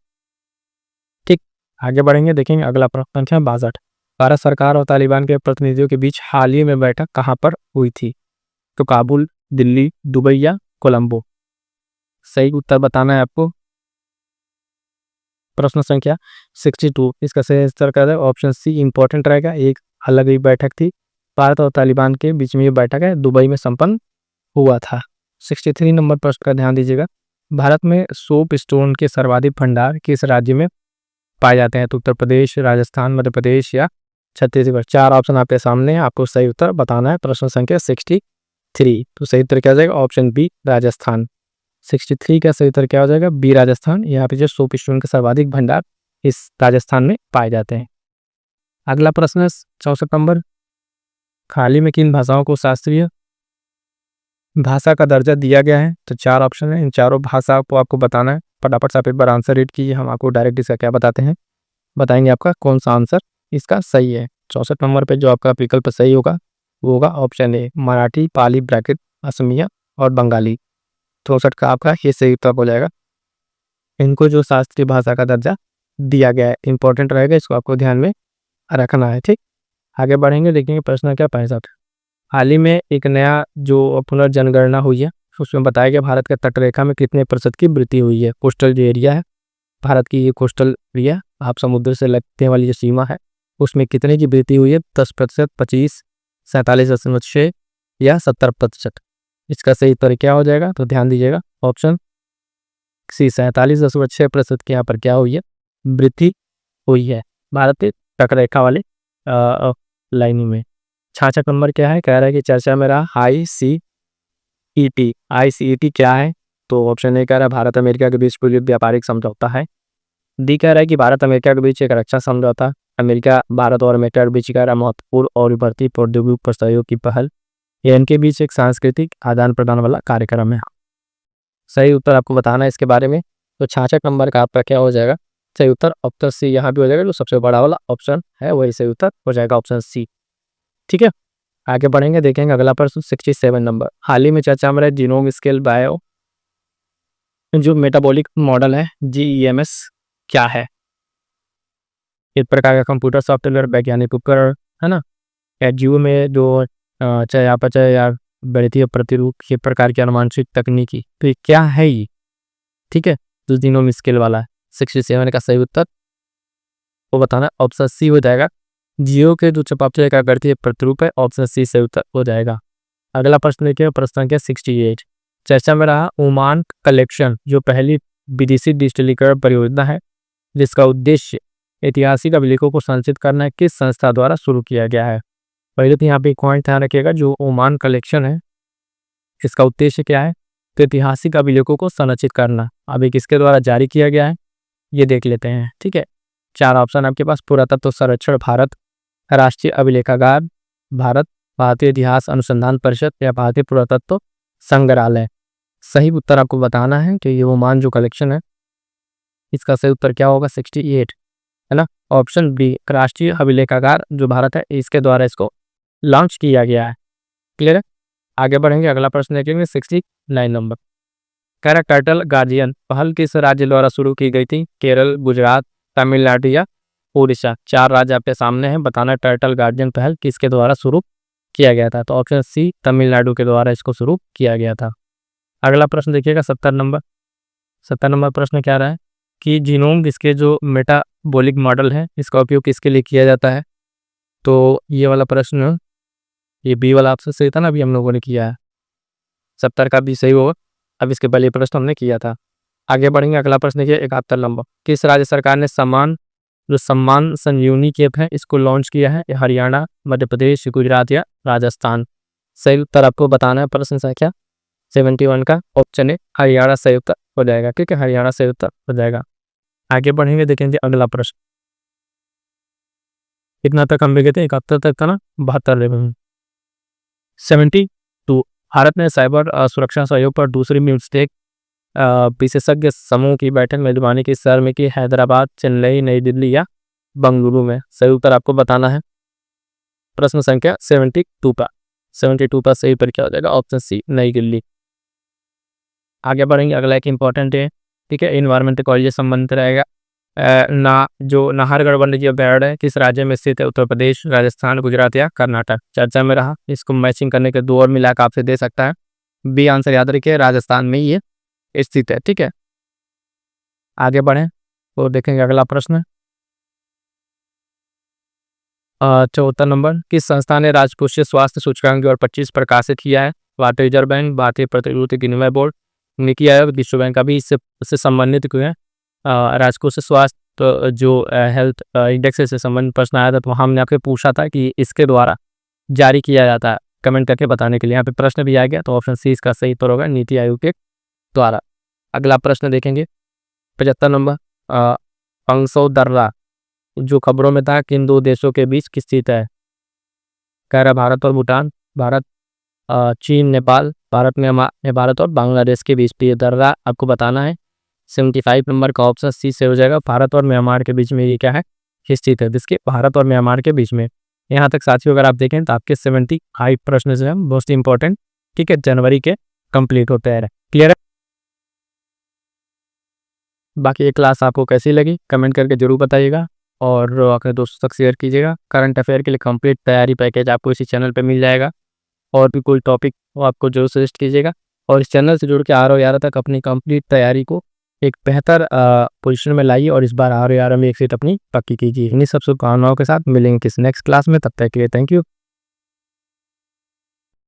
ठीक, आगे बढ़ेंगे, देखेंगे अगला प्रश्न संख्या 62। भारत सरकार और तालिबान के प्रतिनिधियों के बीच हाल ही में बैठक कहाँ पर हुई थी। तो काबुल, दिल्ली, दुबई या कोलंबो। सही उत्तर बताना है आपको। प्रश्न संख्या 62, इसका सही उत्तर क्या है ऑप्शन सी इंपॉर्टेंट रहेगा। एक अलग ही बैठक थी, भारत और तालिबान के बीच में ये बैठक है, दुबई में संपन्न हुआ था। 63 नंबर प्रश्न का ध्यान दीजिएगा। भारत में सोप स्टोन के सर्वाधिक भंडार किस राज्य में पाए जाते हैं। तो उत्तर प्रदेश, राजस्थान, मध्य प्रदेश या छत्तीसगढ़। 4 ऑप्शन आपके सामने है, आपको सही उत्तर बताना है। प्रश्न संख्या 63, तो सही उत्तर क्या हो जाएगा ऑप्शन बी राजस्थान। 63 का सही उत्तर क्या हो जाएगा बी राजस्थान। यहाँ पे जो सोप स्टोन के सर्वाधिक भंडार इस राजस्थान में पाए जाते हैं। अगला प्रश्न है 64 नंबर। हाल ही में किन भाषाओं को शास्त्रीय भाषा का दर्जा दिया गया है। तो 4 ऑप्शन है, इन चारों भाषा को आपको बताना है। फटाफट से आप एक बार आंसर रीड कीजिए, हम आपको डायरेक्ट इसका क्या बताते हैं, बताएंगे आपका कौन सा आंसर इसका सही है। 64 नंबर पे जो आपका विकल्प सही होगा वो होगा option A Marathi, Pali bracket, Assamese और बंगाली। 64 का आपका ये सही उत्तर हो जाएगा। इनको जो शास्त्रीय भाषा का दर्जा दिया गया है, इंपॉर्टेंट रहेगा, इसको आपको ध्यान में रखना है। ठीक, आगे बढ़ेंगे, देखेंगे प्रश्न क्या 65। हाल ही में एक नया जो पुनर्जनगणना हुई है उसमें बताया गया भारत के तटरेखा में कितने प्रतिशत की वृद्धि हुई है। कोस्टल जो एरिया है भारत की, ये कोस्टल एरिया आप समुद्र से लगने वाली जो सीमा है उसमें कितने की वृद्धि हुई है। 10%, 25, 47.6 या 70%। इसका सही उत्तर क्या हो जाएगा तो ध्यान दीजिएगा ऑप्शन सी 47.6% की यहाँ पर क्या हुई है वृद्धि हुई है भारत के तटरेखा वाले लाइनों में। 66 नंबर क्या है, कह रहा है कि चर्चा में रहा ICET। ICET क्या है। तो ऑप्शन ए कह रहा है भारत अमेरिका के बीच पूर्व व्यापारिक समझौता है। डी कह रहा है कि भारत अमेरिका के बीच एक रक्षा समझौता। अमेरिका भारत और अमेरिका के बीच कह रहा महत्वपूर्ण और उभरती प्रौद्योगिकी पर सहयोग की पहल। या इनके बीच एक सांस्कृतिक आदान प्रदान वाला कार्यक्रम है। सही उत्तर आपको बताना है इसके बारे में। तो 66 नंबर का आपका क्या हो जाएगा सही उत्तर ऑप्शन सी यहाँ भी हो जाएगा। जो सबसे बड़ा वाला ऑप्शन है वही सही उत्तर हो जाएगा ऑप्शन सी। ठीक है, आगे बढ़ेंगे, देखेंगे अगला प्रश्न 67 नंबर। हाल ही में चर्चा में रहे जीनोम स्केल बायो जो मेटाबॉलिक मॉडल है GEMS क्या है। इस प्रकार का कंप्यूटर सॉफ्टवेयर वैज्ञानिक उपकरण है ना, या जीव में जो चाहे अपचय या गणितीय प्रतिरूप के प्रकार की अनुमानसिक तकनीकी, तो ये क्या है ये। ठीक है, तो जीनोम स्केल वाला है। 67 का सही उत्तर वो बताना ऑप्शन सी हो जाएगा। जीओ के जो चपापचय का गणितीय प्रतिरूप है, ऑप्शन सी सही उत्तर हो जाएगा। अगला प्रश्न देखिए, प्रश्न संख्या 68। चर्चा में रहा ओमान कलेक्शन जो पहली विदेशी डिजिटलीकरण परियोजना है जिसका उद्देश्य ऐतिहासिक अभिलेखों को संचित करना किस संस्था द्वारा शुरू किया गया है। पहले तो यहाँ पे एक पॉइंट ध्यान रखिएगा, जो ओमान कलेक्शन है इसका उद्देश्य क्या है, तो ऐतिहासिक अभिलेखों को संरक्षित करना। अब ये किसके द्वारा जारी किया गया है ये देख लेते हैं। ठीक है, 4 ऑप्शन आपके पास, पुरातत्व संरक्षण भारत, राष्ट्रीय अभिलेखागार भारत, भारतीय इतिहास अनुसंधान परिषद या भारतीय पुरातत्व संग्रहालय। सही उत्तर आपको बताना है कि ये ओमान जो कलेक्शन है इसका सही उत्तर क्या होगा 68 है ना, ऑप्शन बी राष्ट्रीय अभिलेखागार जो भारत है इसके द्वारा इसको लॉन्च किया गया है। क्लियर है, आगे बढ़ेंगे, अगला प्रश्न देखेंगे 69 नंबर। कह रहा टर्टल गार्जियन पहल किस राज्य द्वारा शुरू की गई थी। केरल, गुजरात, तमिलनाडु या उड़ीसा। 4 राज्य आपके सामने हैं, बताना टर्टल गार्जियन पहल किसके द्वारा शुरू किया गया था। तो ऑप्शन सी तमिलनाडु के द्वारा इसको शुरू किया गया था। अगला प्रश्न देखिएगा 70 नंबर। 70 नंबर प्रश्न क्या रहा है कि जीनोम इसके जो मेटाबॉलिक मॉडल है इसका उपयोग किसके लिए किया जाता है। तो ये वाला प्रश्न, ये बी वाला ऑप्शन सही था ना, अभी हम लोगों ने किया है। 70 का भी सही होगा, अब इसके पहले प्रश्न हमने किया था। आगे बढ़ेंगे, अगला प्रश्न देखिए 71 नंबर। किस राज्य सरकार ने सम्मान संजीवनी ऐप है इसको लॉन्च किया है। हरियाणा, मध्य प्रदेश, गुजरात या राजस्थान। सही उत्तर आपको बताना है प्रश्न संख्या 71 का ऑप्शन है हरियाणा संयुक्त हो जाएगा। ठीक है, हरियाणा संयुक्त हो जाएगा। आगे बढ़ेंगे, देखेंगे अगला प्रश्न। कितना तक हम गए थे, 71 तक था ना, 72 72। भारत ने साइबर सुरक्षा सहयोग पर दूसरी बिम्स्टेक विशेषज्ञ समूह की बैठक मेजबानी किस शहर में की? हैदराबाद, चेन्नई, नई दिल्ली या बंगलुरु में? सही उत्तर आपको बताना है। प्रश्न संख्या 72 का 72 का सही उत्तर क्या हो जाएगा? ऑप्शन सी, नई दिल्ली। आगे बढ़ेंगे, अगला एक इंपॉर्टेंट है। ठीक है, इन्वायरमेंट इकोलॉजी से संबंधित रहेगा। जो नाहरगढ़ वन्यजीव अभयारण्य है किस राज्य में स्थित है? उत्तर प्रदेश, राजस्थान, गुजरात या कर्नाटक? चर्चा में रहा, इसको मैचिंग करने के 2 और मिला के आपसे दे सकता है। बी आंसर याद रखिए, राजस्थान में ये स्थित है। ठीक है, आगे बढ़ें तो देखेंगे अगला प्रश्न। 74 नंबर, किस संस्था ने राजकोषीय स्वास्थ्य सूचकांक 2025 प्रकाशित किया है? भारतीय रिजर्व बैंक, भारतीय प्रतिभूति विनिमय बोर्ड, नीति आयोग, विश्व बैंक? अभी इससे संबंधित क्यों है? राजकोषीय स्वास्थ्य जो हेल्थ इंडेक्स से संबंधित प्रश्न आया था, तो हमने आपसे पूछा था कि इसके द्वारा जारी किया जाता है, कमेंट करके बताने के लिए। यहाँ पे प्रश्न भी आ गया, तो ऑप्शन सी इसका सही उत्तर होगा, नीति आयोग के द्वारा। अगला प्रश्न देखेंगे, 75 नंबर, पंगसौ दर्रा जो खबरों में था किन 2 देशों के बीच स्थित है? कह रहा भारत और भूटान, भारत चीन नेपाल, भारत म्यांमार, भारत और बांग्लादेश के बीच। ये दर्रा आपको बताना है। 75 नंबर का ऑप्शन सी से हो जाएगा, भारत और म्यांमार के बीच में ये क्या है? स्थित है, जिसके भारत और म्यांमार के बीच में। यहाँ तक साथियों अगर आप देखें तो आपके 75 प्रश्न जो है मोस्ट इंपॉर्टेंट, ठीक है, जनवरी के कंप्लीट होते हैं। क्लियर है? बाकी ये क्लास आपको कैसी लगी कमेंट करके जरूर बताइएगा, और अपने दोस्तों तक शेयर कीजिएगा। करंट अफेयर के लिए कंप्लीट तैयारी पैकेज आपको इसी चैनल पे मिल जाएगा, और भी कोई टॉपिक हो आपको जरूर सजेस्ट कीजिएगा, और इस चैनल से जुड़ के RO तक अपनी कंप्लीट तैयारी को एक बेहतर पोजीशन में लाइए, और इस बार RO में एक सीट अपनी पक्की कीजिए। इन्हीं सब शुभकामनाओं के साथ मिलेंगे किस नेक्स्ट क्लास में, तब तक के लिए थैंक यू।